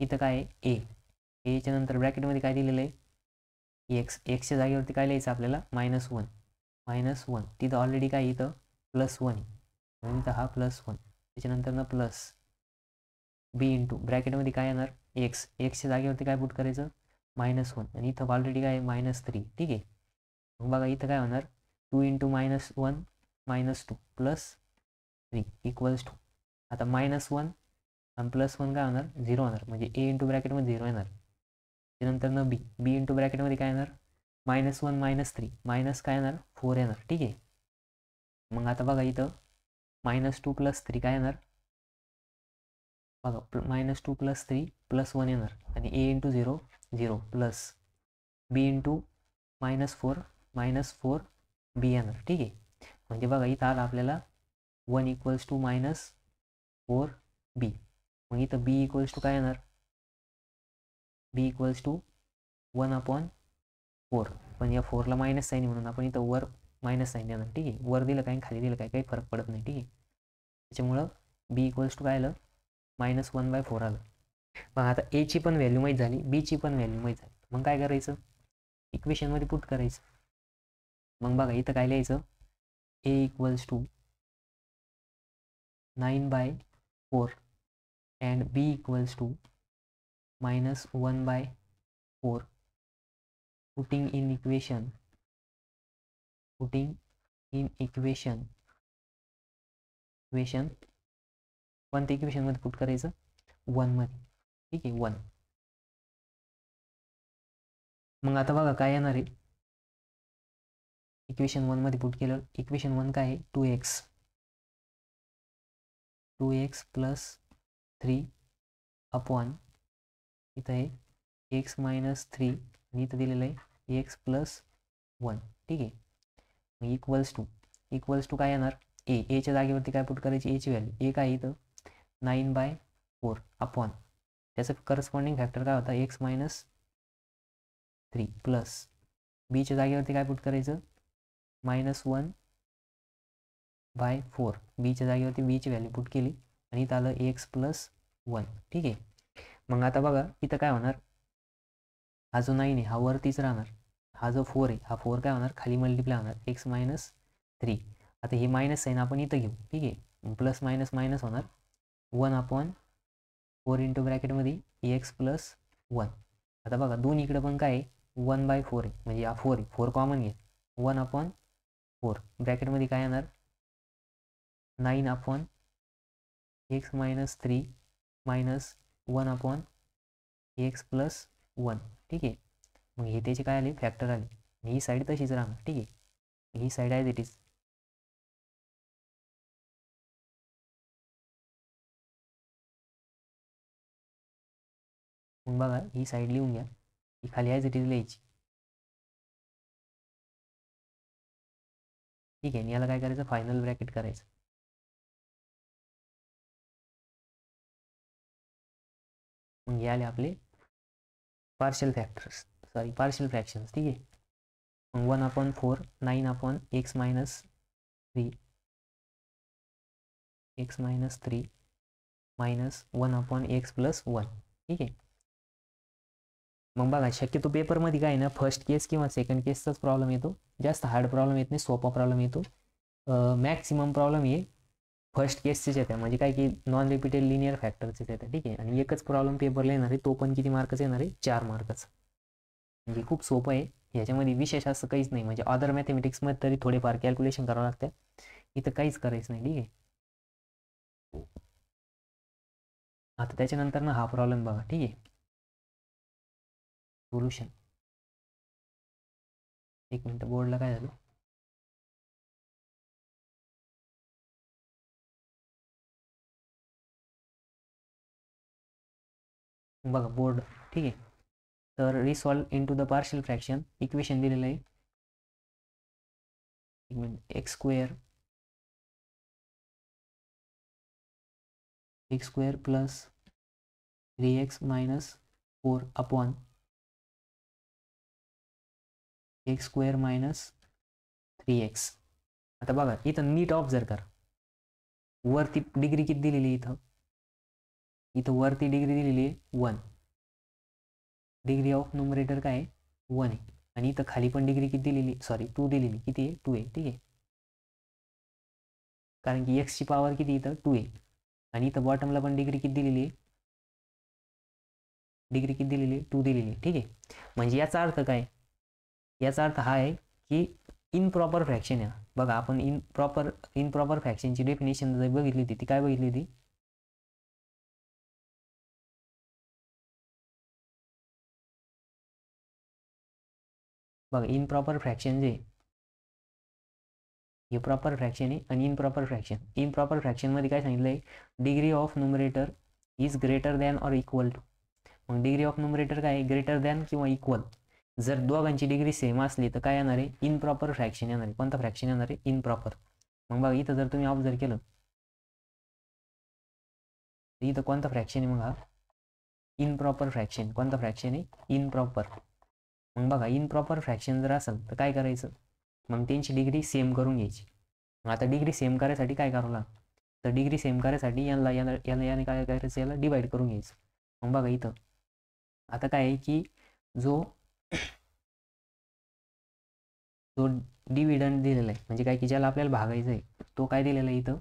इथं काय आहे? एच्या नंतर ब्रॅकेटमध्ये काय दिलेलं आहे? एक्सच्या जागेवरती काय लिहायचं आपल्याला? -1 तिथं ऑलरेडी काय इथं +1 म्हणून इथं हा +1 त्याच्यानंतर ना प्लस बी इंटू ब्रॅकेटमध्ये काय येणार एक्स, एक्सच्या जागेवरती काय पुट करायचं -1 आणि इथं ऑलरेडी काय -3. ठीक आहे. मग बघा इथं काय होणार 2 इंटू -1 -2 प्लस 3 इक्वल्स टू आता -1 आणि +1 काय होणार 0 होणार म्हणजे ए इंटू ब्रॅकेटमध्ये 0 येणार. त्यानंतर न बी, बी इंटू ब्रॅकेटमध्ये काय येणार -1 -3 मायनस काय येणार 4 येणार. ठीक आहे. मग आता बघा इथं -2 + 3 काय येणार बघा -2 + 3 +1 येणार आणि ए इंटू 0 0 प्लस बी इंटू -4 -4 बी येणार. ठीक आहे. म्हणजे बघा इथं आलं आपल्याला 1 इक्वल्स टू -4 बी. मग इथं बी इक्वल्स टू काय येणार बी इक्वल्स टू 1/4. पण या 4ला मायनस साईन म्हणून आपण इथं वर मायनस साईन देणार. ठीक आहे. वर दिलं काय खाली दिलं काय काही फरक पडत नाही. ठीक आहे. त्याच्यामुळं बी इक्वल्स टू काय आलं -1/4 आलं. मग आता एची पण व्हॅल्यू माहीत झाली, बीची पण व्हॅल्यू माहीत झाली. मग काय करायचं इक्वेशनमध्ये पुट करायचं. मग बघा इथं काय लिहायचं A equals to 9/4 and B equals to -1/4 putting in equation कोणत्या इक्वेशन मध्ये पुट करायचं 1 मध्ये. ठीक आहे 1. मग आता बघा काय येणार आहे इक्वेशन 1 मध्ये पुट केलं. इक्वेशन 1 काय आहे 2x + 3 अपॉन इथं आहे x - 3 आणि इथं दिलेलं आहे x + 1. ठीक आहे. मग इक्वल्स टू काय येणार एच्या जागेवरती काय पुट करायची एची व्हॅल्यू ए काय इथं 9/4 अपॉन त्याचं करस्पॉन्डिंग फॅक्टर काय होता x - 3 प्लस बीच्या जागेवरती काय पुट करायचं -1/4 बीच्या जागेवरती बीची व्हॅल्यू पुट केली आणि इथं आलं x + 1. ठीक आहे. मग आता बघा इथं काय होणार हा जो 9 आहे हा वरतीच राहणार, हा जो 4 आहे हा 4 काय होणार खाली मल्टिप्लाय होणार x - 3. आता हे मायनस साईन आपण इथं घेऊ. ठीक आहे. प्लस मायनस मायनस होणार 1/4 इंटू ब्रॅकेटमध्ये x + 1. आता बघा दोन इकडं पण काय आहे 1/4 आहे म्हणजे हा 4 आहे 4 कॉमन घ्या 1/4 ब्रॅकेटमध्ये काय येणार 9/x - 3 मायनस 1/x + 1. ठीक आहे. मग हे त्याचे काय आले फॅक्टर आले. ही साईड तशीच राहणार. ठीक आहे. ही साईड ॲज इट इज. मग बघा ही साईड लिहून घ्या, ही खाली ॲज इट इज लिहायची. ठीक आहे. याला काय करायचं फायनल ब्रॅकेट करायचं. मग हे आले आपले पार्शियल फ्रॅक्शन्स. ठीक आहे. मग 1/4 9/x - 3 मायनस 1/x + 1. ठीक आहे. मग बघा शक्यतो पेपरमध्ये काय ना फर्स्ट केस किंवा सेकंड केसचाच प्रॉब्लेम येतो, जास्त हार्ड प्रॉब्लेम येत नाही, सोपा प्रॉब्लेम येतो. मॅक्सिमम प्रॉब्लेम हे फर्स्ट केसचेच येतात म्हणजे काय की नॉन रिपीटेड लिनियर फॅक्टरचेच येतात. ठीक आहे. आणि एकच प्रॉब्लेम पेपरला येणार आहे तो पण किती मार्काचा येणार आहे 4 मार्काचा. म्हणजे खूप सोपं आहे. याच्यामध्ये विशेष असं काहीच नाही म्हणजे अदर मॅथमॅटिक्समध्ये तरी थोडेफार कॅल्क्युलेशन करावं लागतं, इथं काहीच करायचं नाही. ठीक आहे. आता त्याच्यानंतर ना हा प्रॉब्लेम बघा. ठीक आहे. सोल्युशन एक मिनिट बोर्डला काय झालं बघा बोर्ड. ठीक आहे. तर resolve into the partial fraction equation दिलेलं आहे एक minute x square plus 3x - 4 upon x square minus 3x. आता बघा इथं नीट ऑब्झर्व करा वरती डिग्री किती दिलेली इथं वरती डिग्री दिलेली आहे 1. डिग्री ऑफ न्यूमरेटर काय आहे 1 आहे आणि इथं खाली पण डिग्री किती दिलेली 2 दिलेली किती आहे 2 आहे. ठीक आहे. कारण की x ची पॉवर किती इथं 2 आहे आणि इथं बॉटमला पण डिग्री किती दिलेली आहे डिग्री किती दिलेली, 2 दिलेली, ठीक आहे. म्हणजे याचा अर्थ काय, याचा अर्थ हा आहे की इनप्रॉपर फ्रॅक्शन आहे. बघा आपण इनप्रॉपर फ्रॅक्शनची डेफिनेशन जर बघितली होती ती काय बघितली होती, बघा इनप्रॉपर फ्रॅक्शन जे हे प्रॉपर फ्रॅक्शन आहे आणि इनप्रॉपर फ्रॅक्शन. इनप्रॉपर फ्रॅक्शनमध्ये काय सांगितलं आहे, degree of numerator is greater than or equal to. मग डिग्री ऑफ न्युमरेटर काय आहे, ग्रेटर दॅन किंवा इक्वल. जर दोघांची डिग्री सेम असली तर काय येणार आहे, इनप्रॉपर फ्रॅक्शन येणार आहे. कोणता फ्रॅक्शन येणार आहे, इनप्रॉपर. मग बघा इथं जर तुम्ही ऑब्झर्व केलं तर इथं कोणता फ्रॅक्शन आहे, मग हा इनप्रॉपर फ्रॅक्शन. कोणता फ्रॅक्शन आहे, इनप्रॉपर. मग बघा इनप्रॉपर फ्रॅक्शन जर असेल तर काय करायचं, मग त्यांची डिग्री सेम करून घ्यायची. मग आता डिग्री सेम करायसाठी काय करावं लागतं, तर डिग्री सेम करायसाठी याने काय करायचं, याला डिवाइड करून घ्यायचं. मग बघा इथं आता काय आहे की जो जो डिव्हिडंड दिलेला आहे, म्हणजे काय की ज्याला आपल्याला भागायचं आहे, तो काय दिलेला आहे इथं,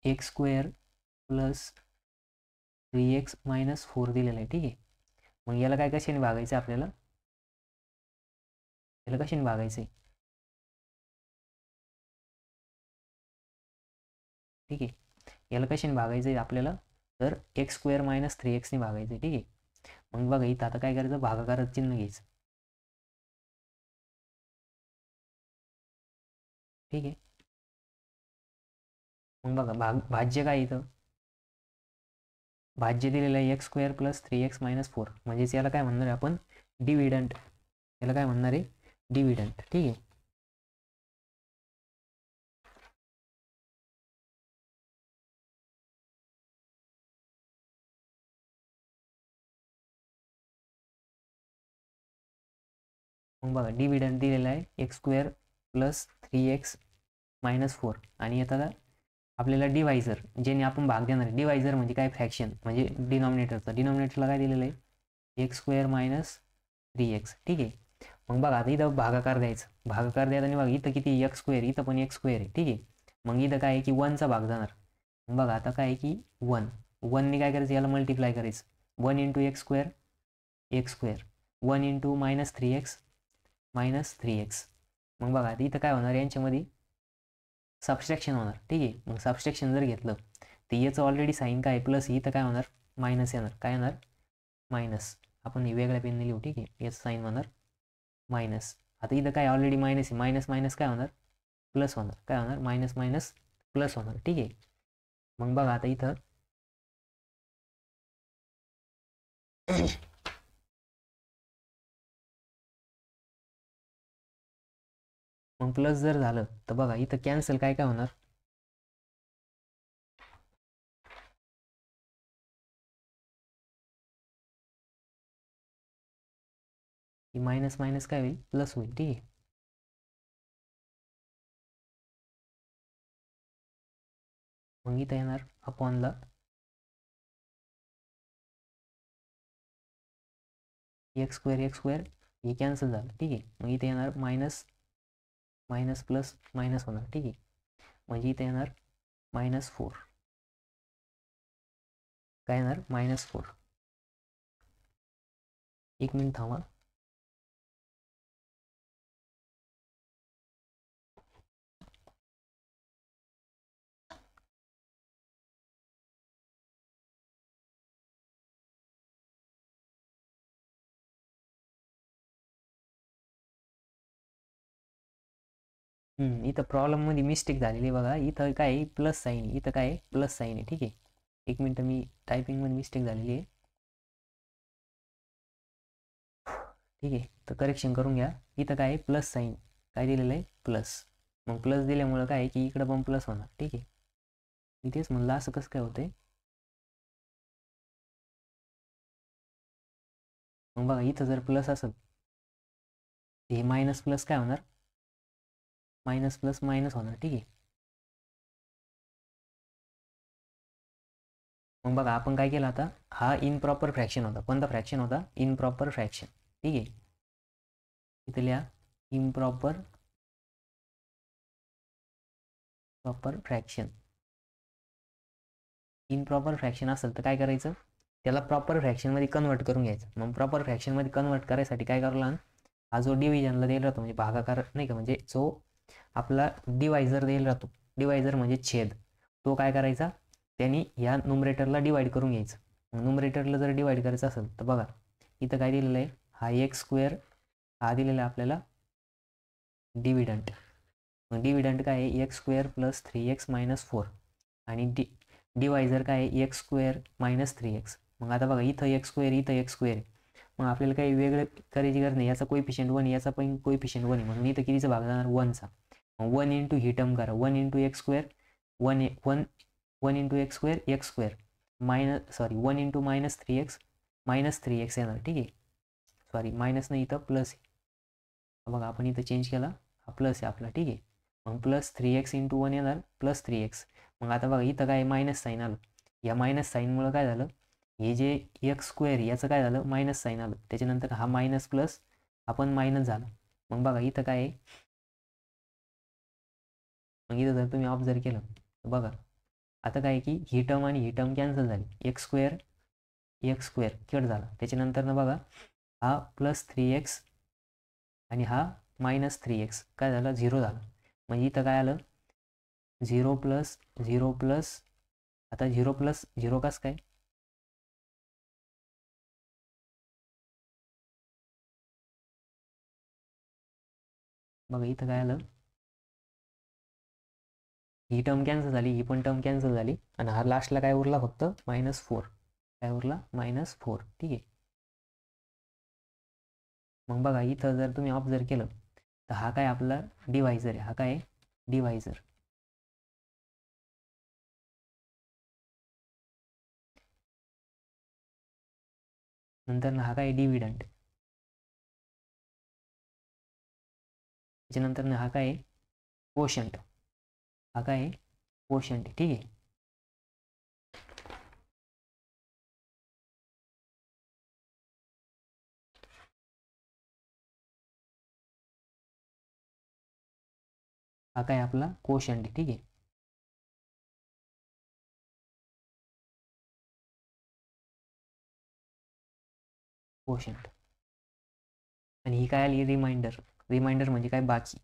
x² + 3x - 4 दिलेला आहे, ठीक आहे. मग याला काय कशाने भागायचं आहे आपल्याला, याला कशाने भागायचं आहे, ठीक आहे. याला कशाने भागायचं आहे आपल्याला, तर x² - 3x ने भागायचं आहे, ठीक आहे. मग बघा इथं आता काय करायचं, भागाकारात चिन्ह घ्यायचं, ठीक आहे. मग बघा भाज्य काय इथं, भाज्य दिलेलं आहे x² + 3x - 4, म्हणजेच याला काय म्हणणार आहे आपण, डिव्हिडंट. याला काय म्हणणार आहे, डिव्हिडंट, ठीक आहे. मग बघा डिव्हिडंड दिलेला आहे x² + 3x - 4 आणि आता आपल्याला डिवायझर, ज्याने आपण भाग देणार आहे. डिवायझर म्हणजे काय, फ्रॅक्शन म्हणजे डिनॉमिनेटरला काय दिलेलं आहे, x² - 3x, ठीक आहे. मग बघा आता इथं भागाकार द्यायचा, भागाकार द्यायचा आणि बघा इथं किती, x², इथं पण x² आहे, ठीक आहे. मग इथं काय आहे की 1चा भाग जाणार. मग बघा आता काय आहे की 1ने काय करायचं, याला मल्टिप्लाय करायचं, 1 × x², x², 1 × -3x -3x. मग बघा इथं काय होणार, यांच्यामध्ये सबस्ट्रॅक्शन होणार, ठीक आहे. मग सबस्ट्रॅक्शन जर घेतलं तर याचं ऑलरेडी साईन काय प्लस, इथं काय होणार, मायनस येणार. काय येणार, मायनस. आपण हे वेगळ्या पेनने लिहू, ठीक आहे. याचं साईन होणार मायनस. आता इथं काय ऑलरेडी मायनस आहे, मायनस मायनस काय होणार, प्लस होणार. काय होणार, मायनस मायनस प्लस होणार, ठीक आहे. मग बघा आता इथं मग प्लस जर झालं तर बघा इथं कॅन्सल काय काय होणार, की मायनस मायनस काय होईल, प्लस होईल, ठीक आहे. मग इथं येणार अपॉनला x² हे कॅन्सल झालं, ठीक आहे. मग इथे येणार मायनस मायनस प्लस मायनस होणार, ठीक आहे. म्हणजे इथे येणार -4. काय येणार, -4. एक मिनिट थांबा. इथं प्रॉब्लेममध्ये मिस्टेक झालेली बघा. इथं काय प्लस साईन, इथं काय प्लस साईन आहे, ठीक आहे. एक मिनिट, मी टायपिंगमध्ये मिस्टेक झालेली आहे, ठीक आहे. तर करेक्शन करून घ्या. इथं काय प्लस साईन, काय दिलेलं आहे, प्लस. मग प्लस दिल्यामुळं काय की इकडं पण प्लस होणार, ठीक आहे. इथेच म्हणलं असं कसं काय होतंय. मग बघा इथं जर प्लस असेल हे मायनस प्लस काय होणार, मायनस प्लस मायनस होणार, ठीक आहे. मग बघा आपण काय केलं आता, हा इनप्रॉपर फ्रॅक्शन होता. कोणता फ्रॅक्शन होता, इनप्रॉपर फ्रॅक्शन, ठीक आहे. इथे लिहा इम्प्रॉपर फ्रॅक्शन. इनप्रॉपर फ्रॅक्शन असेल तर काय करायचं, त्याला प्रॉपर फ्रॅक्शनमध्ये कन्वर्ट करून घ्यायचं. मग प्रॉपर फ्रॅक्शनमध्ये कन्वर्ट करायसाठी काय करावं लागेल, हा जो डिव्हिजनला दिला राहतो म्हणजे भागाकार नाही का, म्हणजे जो आपला डिवायझर दिला राहतो, डिवायझर म्हणजे छेद, तो काय करायचा, त्यांनी ह्या न्युमरेटरला डिवाइड करून घ्यायचं. मग न्युमरेटरला जर डिवाइड करायचं असेल तर बघा इथं काय दिलेलं आहे, हा एक्स स्क्वेअर, हा दिलेला आहे आपल्याला डिव्हिडंट. मग डिव्हिडंट काय आहे, x square plus 3x minus 4 आणि डिवायझर काय आहे, एक्स स्क्वेअर मायनस 3x. मग आता बघा इथं एक्स स्क्वेअर, इथं एक्स स्क्वेअर आहे, मग आपल्याला काही वेगळं करायची गरज नाही, याचा कोइफिशियंट 1 याचा पण कोइफिशियंट 1 आहे, म्हणून इथं कितीचा भाग जाणार, 1चा. मग 1 इंटू ही टर्म करा, 1 into x square, 1 into x square, x square minus 1 into minus 3x येणार. ठीक आहे, सॉरी मायनस नाही, इथं प्लस आहे, बघा आपण इथं चेंज केला, हा प्लस आहे आपला. ठीक आहे, मग प्लस 3x इंटू 1 येणार प्लस 3x. मग आता बघा इथं काय मायनस साईन आलं, या मायनस साईनमुळं काय झालं, हे जे एक्स स्क्वेअर याचं काय झालं, मायनस साईन आलं, त्याच्यानंतर हा मायनस प्लस आपण मायनस झालं. मग बघा इथं काय आहे, मग इथं जर तुम्ही ऑब्झर्व केलं तर बघा आता काय की ही टर्म आणि ही टर्म कॅन्सल झाली, एक्स स्क्वेअर कट झाला, त्याच्यानंतर ना बघा हा प्लस 3x आणि हा मायनस 3x काय झालं, 0 झालं. म्हणजे इथं काय आलं, 0 प्लस 0 प्लस, आता 0 प्लस 0 कसं काय, बघा इथं काय आलं, ही टर्म कॅन्सल झाली, ही पण टर्म कॅन्सल झाली, आणि हा लास्टला काय उरला, फक्त -4. काय उरला, -4. ठीक आहे, मग बघा इथं जर तुम्ही ऑब्झर्व केलं तर हा काय आपला डिवायझर आहे, हा काय डिवायझर. नंतर हा काय डिव्हिडंट, त्याच्यानंतर हा काय कोशंट, हा काय कोशंट. ठीक आहे, हा काय आपला कोशंट. ठीक आहे, कोशंट. आणि ही काय आली, रिमाइंडर. रिमाइंडर म्हणजे काय, बाकी.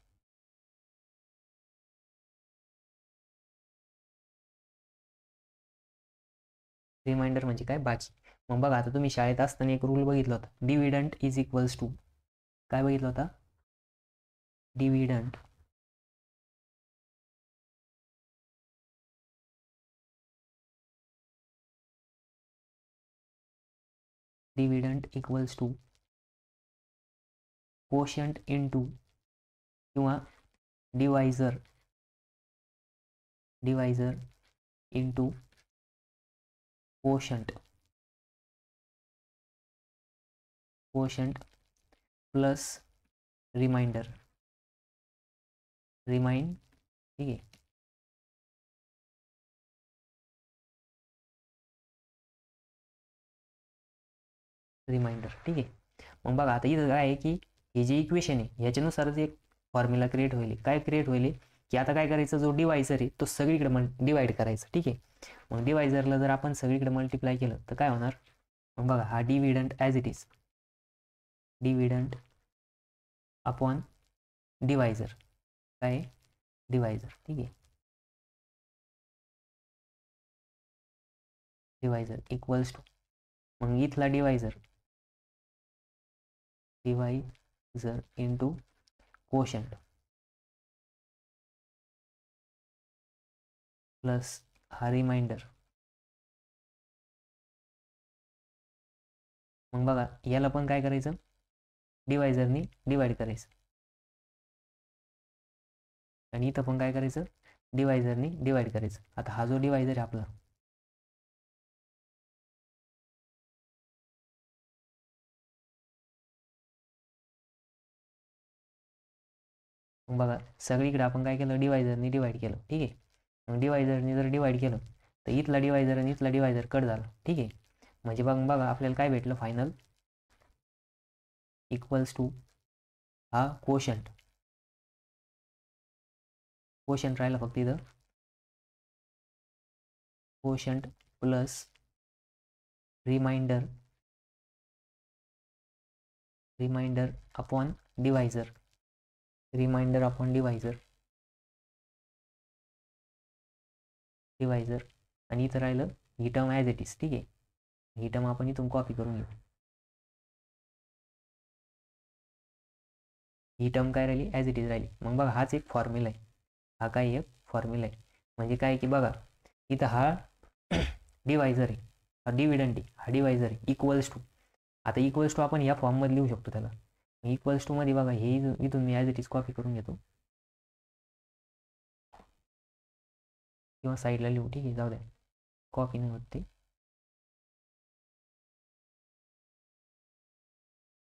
रिमाइंडर म्हणजे काय, बाकी. मग बघा आता तुम्ही शाळेत असताना एक रूल बघितला होता, डिव्हिडंट इज इक्वल्स टू, काय बघितलं होता, dividend dividend equals to quotient into किंवा divisor into quotient plus remainder. ठीक आहे, रिमाइंडर. ठीक आहे, मग बघा आता इथं काय आहे की हे जे इक्वेशन आहे ह्याच्यानुसारच एक फॉर्म्युला क्रिएट होईल. काय क्रिएट होईल की आता काय करायचं, जो डिवायझर आहे तो सगळीकडे डिवाइड करायचा. ठीक आहे, मग डिवायझरला जर आपण सगळीकडे मल्टिप्लाय केलं तर काय होणार, मग बघा हा dividend as it is, dividend upon divisor, काय डिवायझर. ठीक आहे, डिवायझर इक्वल्स टू, मग इथला डिवायझर इंटू कोशंट प्लस हा रिमाइंडर. मग बघा याला पण काय करायचं, डिवायझरनी डिवाइड करायचं, आणि इथं पण काय करायचं, डिवायझरनी डिवाइड करायचं. आता हा जो डिवायझर आहे आपला, मग बघा सगळीकडे आपण काय केलं, डिवायझरनी डिवाइड केलं. ठीक आहे, मग डिवायझरनी जर डिवाइड केलं तर इथला डिवायझर आणि इथला डिवायझर कट झाला. ठीक आहे, म्हणजे बघा आपल्याला काय भेटलं, फायनल इक्वल्स टू हा कोशंट राहिला फक्त इथं, quotient plus remainder upon divisor, remainder upon divisor आणि इथं राहिलं ही टर्म ॲज इट इज. ठीक आहे, ही टर्म आपण इथून कॉपी करून घेऊ. ही टर्म काय राहिली, ॲज इट इज राहिली. मग बघा हाच एक फॉर्म्युला आहे, हा काय एक फॉर्म्युला आहे. म्हणजे काय की बघा इथं हा डिवायझर आहे, हा डिव्हिडंड आहे, हा डिवायझर आहे, इक्वल्स टू. आता इक्वल्स टू आपण या फॉर्ममध्ये लिहू शकतो त्याला. इक्वल्स टू मध्ये बघा हे इथून मी ॲज इट इज कॉपी करून घेतो किंवा साईडला लिहू. ठीक आहे, जाऊ द्या, कॉपी नाही होत ते.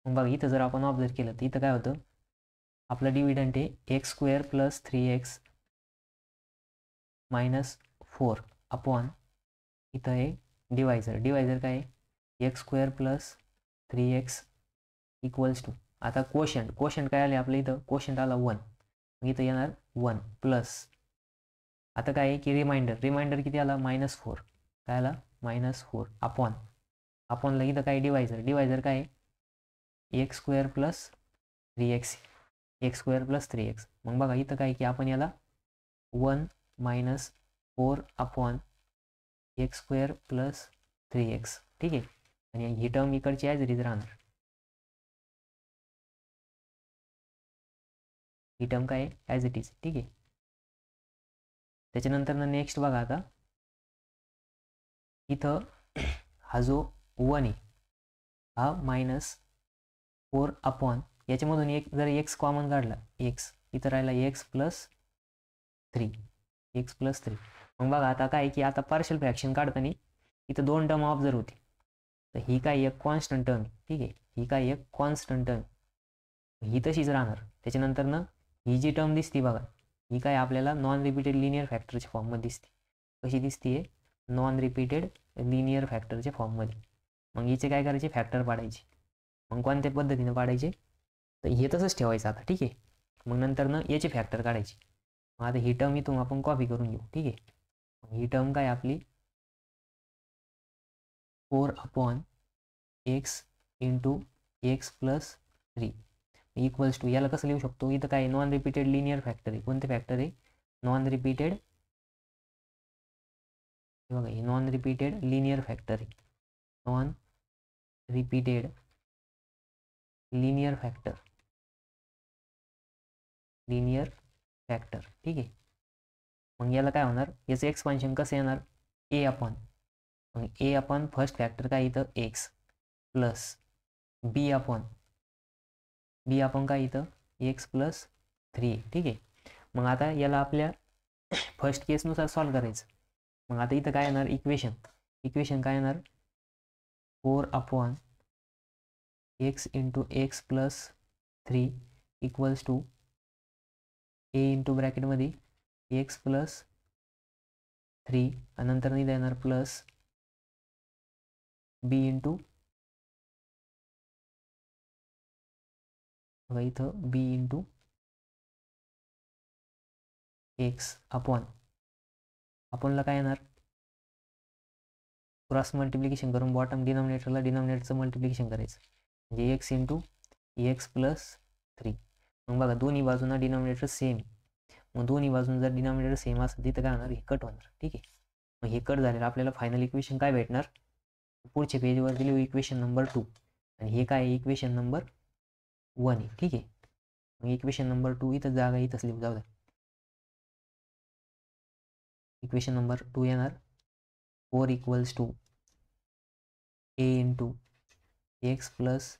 मग बघा इथं जर आपण ऑब्झर्व केलं तर इथं काय होतं, आपलं डिव्हिडंड आहे x square plus 3x minus 4 upon इथं आहे डिवायझर काय आहे x square plus 3x equals to. आता क्वोशंट काय आले आपल्या इथं, क्वोशंट आला 1, मग इथं येणार 1 प्लस. आता काय आहे की रिमाइंडर किती आला, -4. काय आला, -4 अपॉनला इथं काय डिवायझर काय आहे एक्स स्क्वेअर प्लस 3x, मग बघा इथं काय की आपण याला 1 -4 upon x square plus 3x. ठीक आहे, आणि ही टर्म इकडची ॲज इट इज राहणार. ही टर्म काय आहे ॲज इट इज. ठीक आहे, त्याच्यानंतर नेक्स्ट बघा आता इथं हा जो 1 आहे हा -4 अपॉन याच्यामधून एक जर एक्स कॉमन काढला, एक्स इथं राहिला एक्स प्लस 3. मग बघा आता काय की आता पार्शियल फ्रॅक्शन काढताना इथं 2 टर्म ऑब्झर्व होती. तर ही काय एक कॉन्स्टंट टर्म. ठीक आहे, ही काय एक कॉन्स्टंट टर्म, ही तशीच राहणार. त्याच्यानंतर ना ही जी टर्म दिसती बघा, ही काय आपल्याला नॉन रिपीटेड लिनियर फॅक्टरच्या फॉर्ममध्ये दिसते. कशी दिसते, नॉन रिपीटेड लिनियर फॅक्टरच्या फॉर्ममध्ये. मग हिचे काय करायचे, फॅक्टर पाडायचे. मग कोणत्या पद्धतीने पाडायचे, तर हे तसंच ठेवायचं आता. ठीक आहे, मग नंतर ना याचे फॅक्टर काढायचे. मग आता ही टर्म इथून आपण कॉपी करून घेऊ. ठीक आहे, ही टर्म काय आपली 4 upon x into x plus 3 equals to. याला कसं लिहू शकतो, इथं काय नॉन रिपीटेड लिनियर फॅक्टर आहे. कोणते फॅक्टर आहे, नॉन रिपीटेड, बघा हे नॉन रिपीटेड लिनियर फॅक्टर आहे, नॉन रिपीटेड लिनियर फॅक्टर. ठीक आहे, मग याला काय होणार, याचं एक्सपान्शन कसं येणार, ए अपॉन, मग ए अपॉन फर्स्ट फॅक्टर काय इथं एक्स प्लस बी अपॉन काय इथं एक्स प्लस 3. ठीक आहे, मग आता याला आपल्या फर्स्ट केसनुसार सॉल्व्ह करायचं. मग आता इथं काय येणार, इक्वेशन काय येणार, 4 upon x into x plus 3 equals to A into ब्रॅकेटमध्ये एक्स प्लस 3 आणि नंतर नाही येणार प्लस बी इंटू, बघा इथं बी इंटू एक्स अपॉनला काय येणार, क्रॉस मल्टिप्लिकेशन करून बॉटम डिनॉमिनेटरचं मल्टिप्लिकेशन करायचं, म्हणजे एक्स इंटू एक्स प्लस 3. मग बघा दोन्ही बाजूंना डिनॉमिनेटर सेम, मग दोन्ही बाजून जर डिनॉमिनेटर सेम असेल तिथं काय होणार, हे कट होणार. ठीक आहे, मग हे कट झालेलं आपल्याला फायनल इक्वेशन काय भेटणार, पुढच्या पेजवर दिली इक्वेशन नंबर 2 आणि हे काय इक्वेशन नंबर 1 आहे. ठीक आहे, मग इक्वेशन नंबर 2 इथं जागा इथंच लिहू, जाऊ द्या. इक्वेशन नंबर 2 येणार 4 equals to A into x plus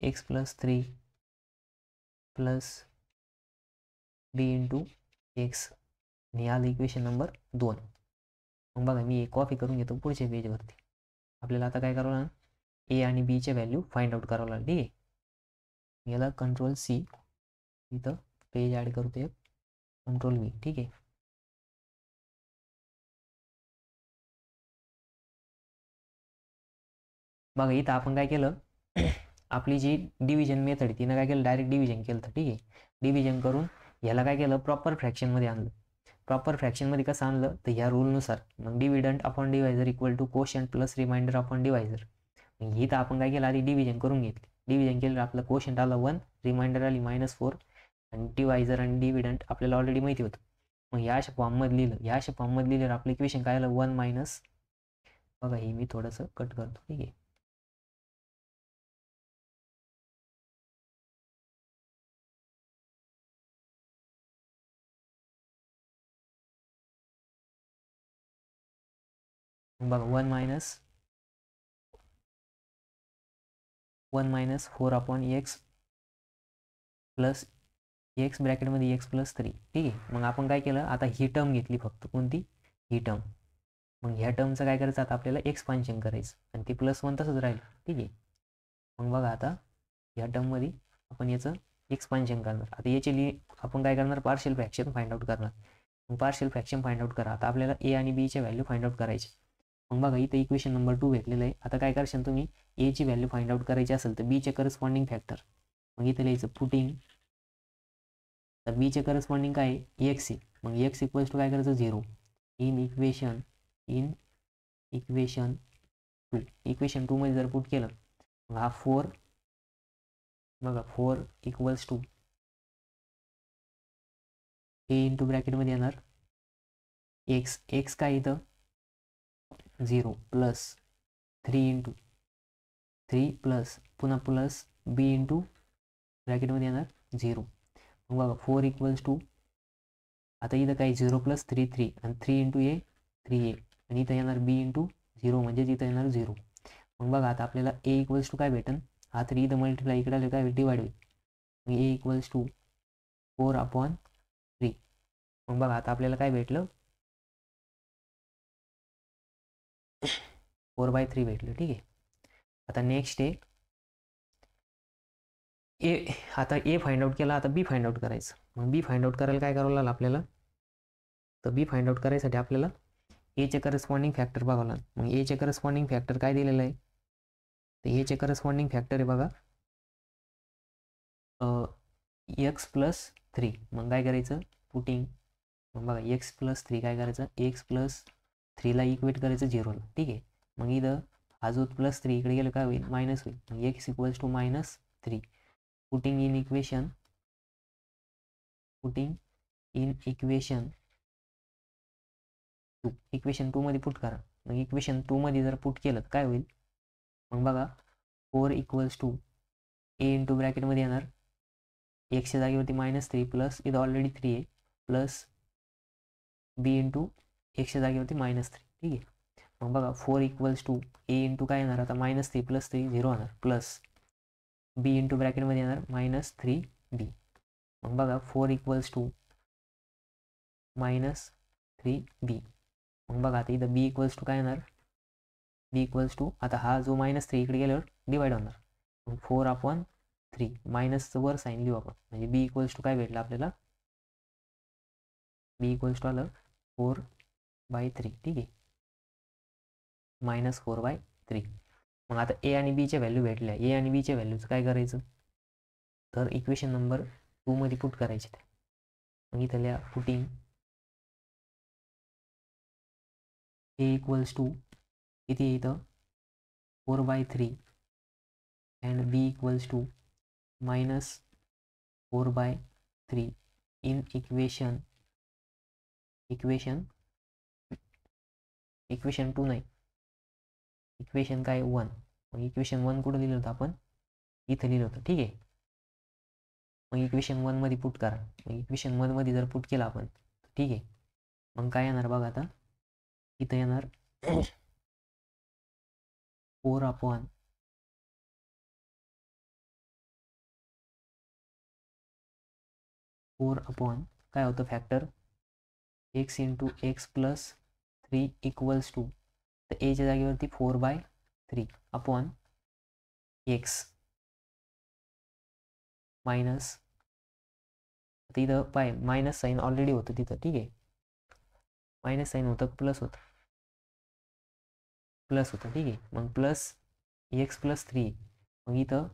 x plus 3 plus B into x, आणि आलं इक्वेशन नंबर 2. मग बघा मी कॉपी करून घेतो पुढच्या पेजवरती. आपल्याला आता काय करावं लागणार, ए आणि बीचे व्हॅल्यू फाइंड आउट करावं लागेल. ठीक आहे, याला कंट्रोल सी, इथं पेज ॲड करतो एक, कंट्रोल व्ही. ठीक आहे, बघा इथं आपण काय केलं, आपली जी डिव्हिजन मेथड आहे तिनं काय केलं, डायरेक्ट डिव्हिजन केलं. ठीक आहे, डिव्हिजन करून ह्याला काय केलं, प्रॉपर फ्रॅक्शनमध्ये आणलं. प्रॉपर फ्रॅक्शनमध्ये कसं आणलं तर ह्या रूलनुसार मग dividend upon divisor equal to quotient plus remainder upon divisor. मग ही तर आपण काय केलं आधी डिव्हिजन करून घेतली. डिव्हिजन केलं आपलं कोशंट आलं 1, रिमाइंडर आली -4 आणि डिवायझर आणि डिव्हिडंट आपल्याला ऑलरेडी माहिती होतं. मग ह्या अशा फॉर्ममध्ये लिहिलं. ह्या अशा फॉर्ममध्ये लिहिल्यावर आपलं इक्वेशन काय आलं 1 मायनस, बघा ही मी थोडंसं कट करतो. ठीक आहे. बघा 1 minus 4 upon x plus X ब्रॅकेटमध्ये एक्स प्लस 3. ठीक आहे. मग आपण काय केलं आता ही टर्म घेतली फक्त. कोणती? ही टर्म. मग ह्या टर्मचं काय करायचं आता आपल्याला एक्सपान्शन करायचं आणि ते +1 तसंच राहिलं. ठीक आहे. मग बघा आता ह्या टर्ममध्ये आपण याचं एक्सपान्शन करणार. आता याचे आपण काय करणार पार्शियल फ्रॅक्शन फाइंड आउट करणार. मग पार्शियल फ्रॅक्शन फाइंड आउट करा. आता आपल्याला ए आणि बीच्या व्हॅल्यू फाइंड आउट करायचे. मग बघा इथं इक्वेशन नंबर 2 भेटलेलं आहे. आता काय करशाल तुम्ही एची व्हॅल्यू फाइंड आउट करायची असेल तर बीचे करस्पॉन्डिंग फॅक्टर. मग इथं लिहायचं पुटिंग. तर बीचे करस्पॉन्डिंग काय आहे एक्स आहे. मग एक्स इक्वल्स टू काय करायचं 0 इन इक्वेशन 2. इक्वेशन 2 मध्ये जर पुट केलं मग हा 4, बघा 4 इक्वल्स टू ए इंटू ब्रॅकेटमध्ये येणार एक्स. एक्स काय इथं 0 प्लस 3 इंटू 3 प्लस पुन्हा प्लस बी इंटू ब्रॅकेटमध्ये येणार 0. मग बघा 4 इक्वल्स टू आता इथं काय 0 प्लस 3 3 आणि 3 इंटू ए 3a आणि इथं येणार बी इंटू 0 म्हणजे इथं येणार 0. मग बघा आता आपल्याला ए इक्वल्स टू काय भेटन हा 3 इथं मल्टिप्लाय इकडे आले काय डिवाइड होईल. मग ए इक्वल्स टू 4 अपॉन 3. मग बघा आता आपल्याला काय भेटलं 4/3 भेटलं. ठीक आहे. आता नेक्स्ट आहे ए. आता ए फाइंड आउट केला. आता बी फाइंड आउट करायचं. मग बी फाइंड आउट करायला काय करावं लागलं आपल्याला तर बी फाइंड आउट करायसाठी आपल्याला एचे करस्पॉन्डिंग फॅक्टर बघावं लागेल. मग एचे करस्पॉन्डिंग फॅक्टर काय दिलेलं आहे तर एचे करस्पॉन्डिंग फॅक्टर आहे बघा एक्स प्लस 3. मग काय करायचं पुटिंग. मग बघा एक्स प्लस 3 काय करायचं एक्स प्लस 3ला इक्वेट करायचं 0ला. ठीक आहे. मग इथं हा जो +3 इकडे गेलं काय होईल मायनस होईल. मग x equals to -3 putting in equation 2. Equation 2 मध्ये पुट करा. मग इक्वेशन 2 मध्ये जर पुट केलं काय होईल मग बघा 4 इक्वल्स टू ए इंटू ब्रॅकेटमध्ये येणार एक्सच्या जागेवरती -3 प्लस इथं ऑलरेडी 3 आहे प्लस बी इंटू एक्सच्या जागेवरती -3. ठीक आहे. मग बघा 4 इक्वल्स टू ए इंटू काय येणार आता -3 प्लस 3 0 होणार प्लस बी इंटू ब्रॅकेटमध्ये येणार -3b. मग बघा 4 इक्वल्स टू -3b. मग बघा आता इथं बी इक्वल्स टू काय येणार बी इक्वल्स टू आता हा जो -3 इकडे गेल्यावर डिवाइड होणार. मग 4 अपॉन 3 मायनसचं वर साईन लिहू आपण म्हणजे बी इक्वल्स टू काय भेटलं आपल्याला बी इक्वल्स टू आलं 4/3. ठीक आहे -4/3. मग आता ए आणि बीच्या व्हॅल्यू भेटल्या. ए आणि बीच्या व्हॅल्यूचं काय करायचं तर इक्वेशन नंबर 2 मध्ये पुट करायचे. मग इथं लिहा पुटिंग ए इक्वल्स टू किती इथं 4/3 and B equals to -4/3 in equation 2 नाही इक्वेशन काय 1. मग इक्वेशन 1 कुठं लिहिलं होतं आपण इथं लिहिलं होतं. ठीक आहे. मग इक्वेशन 1 मध्ये पुट करा. मग इक्वेशन 1 मध्ये जर पुट केलं आपण ठीक आहे. मग काय येणार बघा आता इथं येणार 4 अपॉन काय होतं factor x into x plus 3 equals to तर एच्या जागेवरती 4/3 अपॉन एक्स मायनस तिथं पाय मायनस साईन ऑलरेडी होतं तिथं. ठीक आहे. मायनस साईन होतं प्लस होतं ठीक आहे. मग प्लस एक्स प्लस 3 मग इथं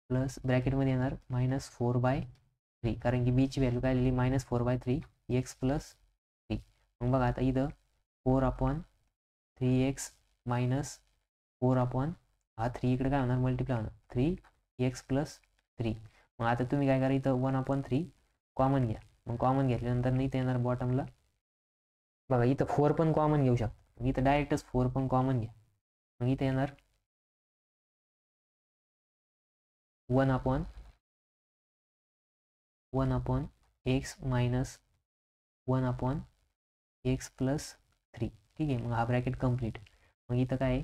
प्लस ब्रॅकेटमध्ये येणार -4/3 कारण की बीची व्हॅल्यू काय लिहिली -4/3 एक्स प्लस 3. मग बघा आता इथं 4/3x मायनस 4 हा 3 इकडे काय होणार मल्टिप्लाय होणार 3x प्लस 3. मग आता तुम्ही काय करा इथं 1/3 कॉमन घ्या. मग कॉमन घेतल्यानंतर नाही येणार बॉटमला बघा इथं 4 पण कॉमन घेऊ शकता. इथं डायरेक्टच 4 पण कॉमन घ्या. मग इथं येणार 1/x मायनस 1/x प्लस 3. ठीक आहे. मग हा ब्रॅकेट कम्प्लीट. मग इथं काय आहे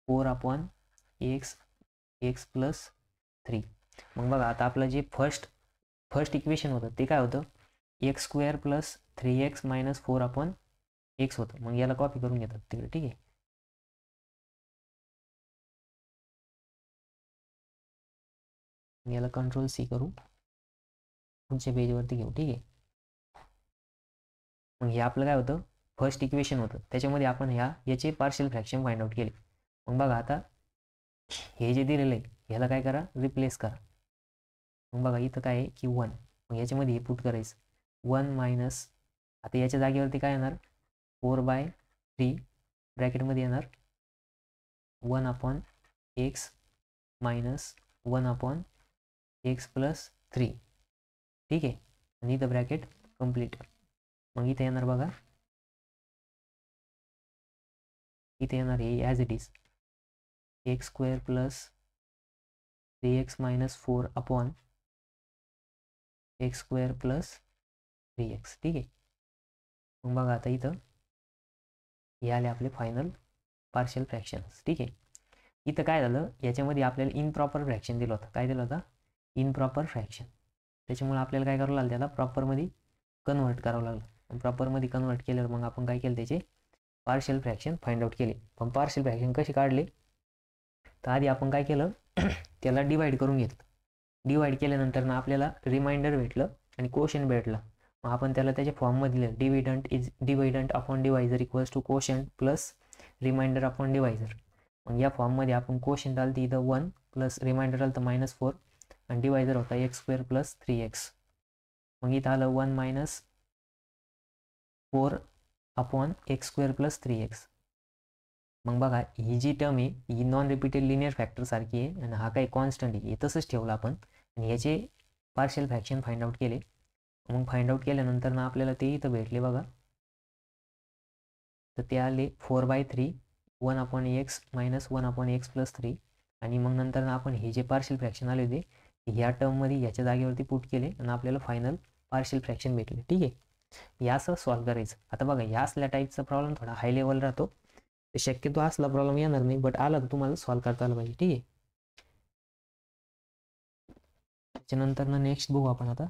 4/x प्लस 3. मग बघा आता आपलं जे फर्स्ट इक्वेशन होतं ते काय होतं x² plus 3x minus 4/x होतं. मग याला कॉपी करून घेतात तिकडे. ठीक आहे. याला Ctrl+C करू पुढच्या पेजवरती घेऊ. ठीक आहे. मग हे आपलं काय होतं फर्स्ट इक्वेशन होतं त्याच्यामध्ये आपण याचे पार्शियल फ्रॅक्शन फाइंड आउट केले. मग बघा आता हे जे दिलेलं आहे ह्याला काय करा रिप्लेस करा. मग बघा इथं काय आहे की 1. मग याच्यामध्ये हे पुट करायचं 1 मायनस आता याच्या जागेवरती काय येणार 4/3 ब्रॅकेटमध्ये येणार 1/x मायनस 1/x प्लस 3. ठीक आहे. आणि इथं ब्रॅकेट कम्प्लीट. मग इथे येणार बघा इथे येणार हे as it is x² plus 3x minus 4/x² plus 3x. ठीक आहे. मग बघा आता इथं हे आले आपले फायनल पार्शियल फ्रॅक्शन्स. ठीक आहे. इथं काय झालं याच्यामध्ये आपल्याला इनप्रॉपर फ्रॅक्शन दिलं होतं. काय दिलं होतं इनप्रॉपर फ्रॅक्शन. त्याच्यामुळे आपल्याला काय करावं लागलं त्याला प्रॉपरमध्ये कन्वर्ट करावं लागलं. प्रॉपरमध्ये कन्वर्ट केल्यावर मग आपण काय केलं त्याचे पार्शियल फ्रॅक्शन फाइंड आउट केले. पण पार्शियल फ्रॅक्शन कसे काढले तर आधी आपण काय केलं त्याला डिवाइड करून घेतलं. डिवाइड केल्यानंतर ना आपल्याला रिमाइंडर भेटलं आणि कोशंट भेटलं. मग आपण त्याला त्याच्या फॉर्ममध्ये लिहिलं dividend upon divisor equals to quotient plus remainder upon divisor. मग या फॉर्ममध्ये आपण कोशंट आलं इथं 1 प्लस रिमाइंडर आलं तर -4 आणि डिवायझर होता x² प्लस 3x. मग इथं आलं 1 मायनस 4/x² प्लस 3x. मग बघा ही जी टर्म आहे ही नॉन रिपीटेड लिनियर फॅक्टर सारखी आहे आणि हा काही कॉन्स्टंट आहे. हे तसंच ठेवलं आपण आणि याचे पार्शियल फ्रॅक्शन फाइंड आउट केले. मग फाइंड आउट केल्यानंतर ना आपल्याला ते इथं भेटले बघा. तर ते आले 4/3 1/x मायनस 1/x प्लस 3. आणि मग नंतर ना आपण हे जे पार्शियल फ्रॅक्शन आले होते ह्या टर्ममध्ये ह्याच्या जागेवरती पुट केले आणि आपल्याला फायनल पार्शियल फ्रॅक्शन भेटले. ठीक आहे. या असं सॉल्व्ह करायचं. आता बघा ह्या असल्या टाईपचा प्रॉब्लेम थोडा हाय लेवल राहतो. शक्यतो असला प्रॉब्लेम येणार नाही बट आला तर तुम्हाला सॉल्व्ह करता आलं पाहिजे. ठीक आहे. त्याच्यानंतर ना नेक्स्ट बघू आपण आता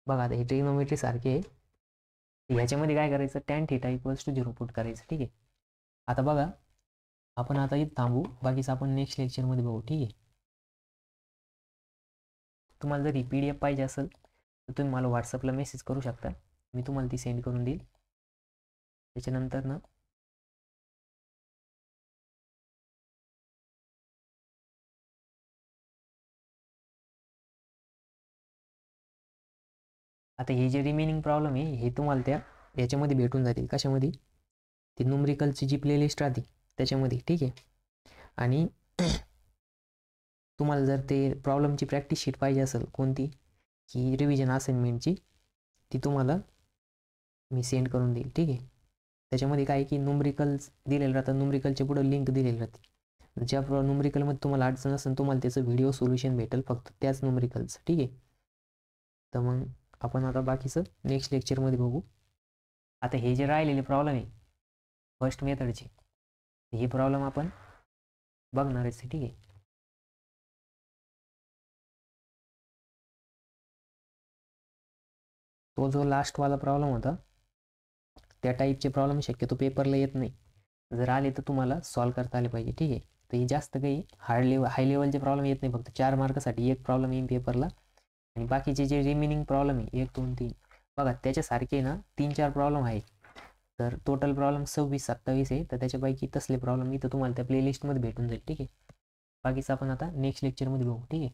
बघा आता हे ट्रिग्नोमेट्री सारखे आहे. ह्याच्यामध्ये काय करायचं tan θ इक्वल्स टू 0 पुट करायचं. ठीक आहे. आता बघा आपण आता इथं थांबू बाकीचं आपण नेक्स्ट लेक्चरमध्ये बघू. ठीक आहे. तुम्हाला जर ही PDF पाहिजे असेल तर तुम्ही मला व्हॉट्सअपला मेसेज करू शकता. मी तुम्हाला ती सेंड करून देईल. त्याच्यानंतर ना आता हे जे रिमेनिंग प्रॉब्लेम आहे हे तुम्हाला याच्यामध्ये भेटून जातील. कशामध्ये ती न्यूमरिकलची जी प्लेलिस्ट राहते त्याच्यामध्ये. ठीक आहे. आणि तुम्हाला जर ते प्रॉब्लेमची प्रॅक्टिस शीट पाहिजे असेल कोणती की रिव्हिजन असाइनमेंटची ती तुम्हाला मी सेंड करून देईल. ठीक आहे. त्याच्यामध्ये काय की न्यूमरिकल्स दिलेलं राहतं. न्यूमरिकलच्या पुढं लिंक दिलेली राहते. ज्या न्यूमरिकलमध्ये तुम्हाला अडचण असेल तुम्हाला त्याचं व्हिडिओ सोल्युशन भेटेल फक्त त्याच न्यूमरिकल्स. ठीक आहे. तर मग आपण आता बाकीचं नेक्स्ट लेक्चरमध्ये बघू. आता हे जे राहिलेले प्रॉब्लेम आहे फर्स्ट मेथडचे हे प्रॉब्लेम आपण बघणारच. ठीक आहे. तो जो लास्टवाला प्रॉब्लेम होता त्या टाईपचे प्रॉब्लेम शक्यतो पेपरला येत नाही. जर आले तर तुम्हाला सॉल्व्ह करता आले पाहिजे. ठीक आहे. तर हे जास्त काही हाय लेवलचे प्रॉब्लेम येत नाही. फक्त 4 मार्कासाठी एक प्रॉब्लेम येईल पेपरला आणि बाकीचे जे रिमेनिंग प्रॉब्लेम आहे 1 2 3 बघा त्याच्यासारखे ना 3-4 प्रॉब्लेम आहेत तर टोटल प्रॉब्लेम 26-27 आहे, तर त्याच्यापैकी तसले प्रॉब्लेम इथं तुम्हाला त्या प्लेलिस्टमध्ये भेटून जाईल. ठीक आहे, बाकीचं आपण आता नेक्स्ट लेक्चरमध्ये बघू. ठीक आहे.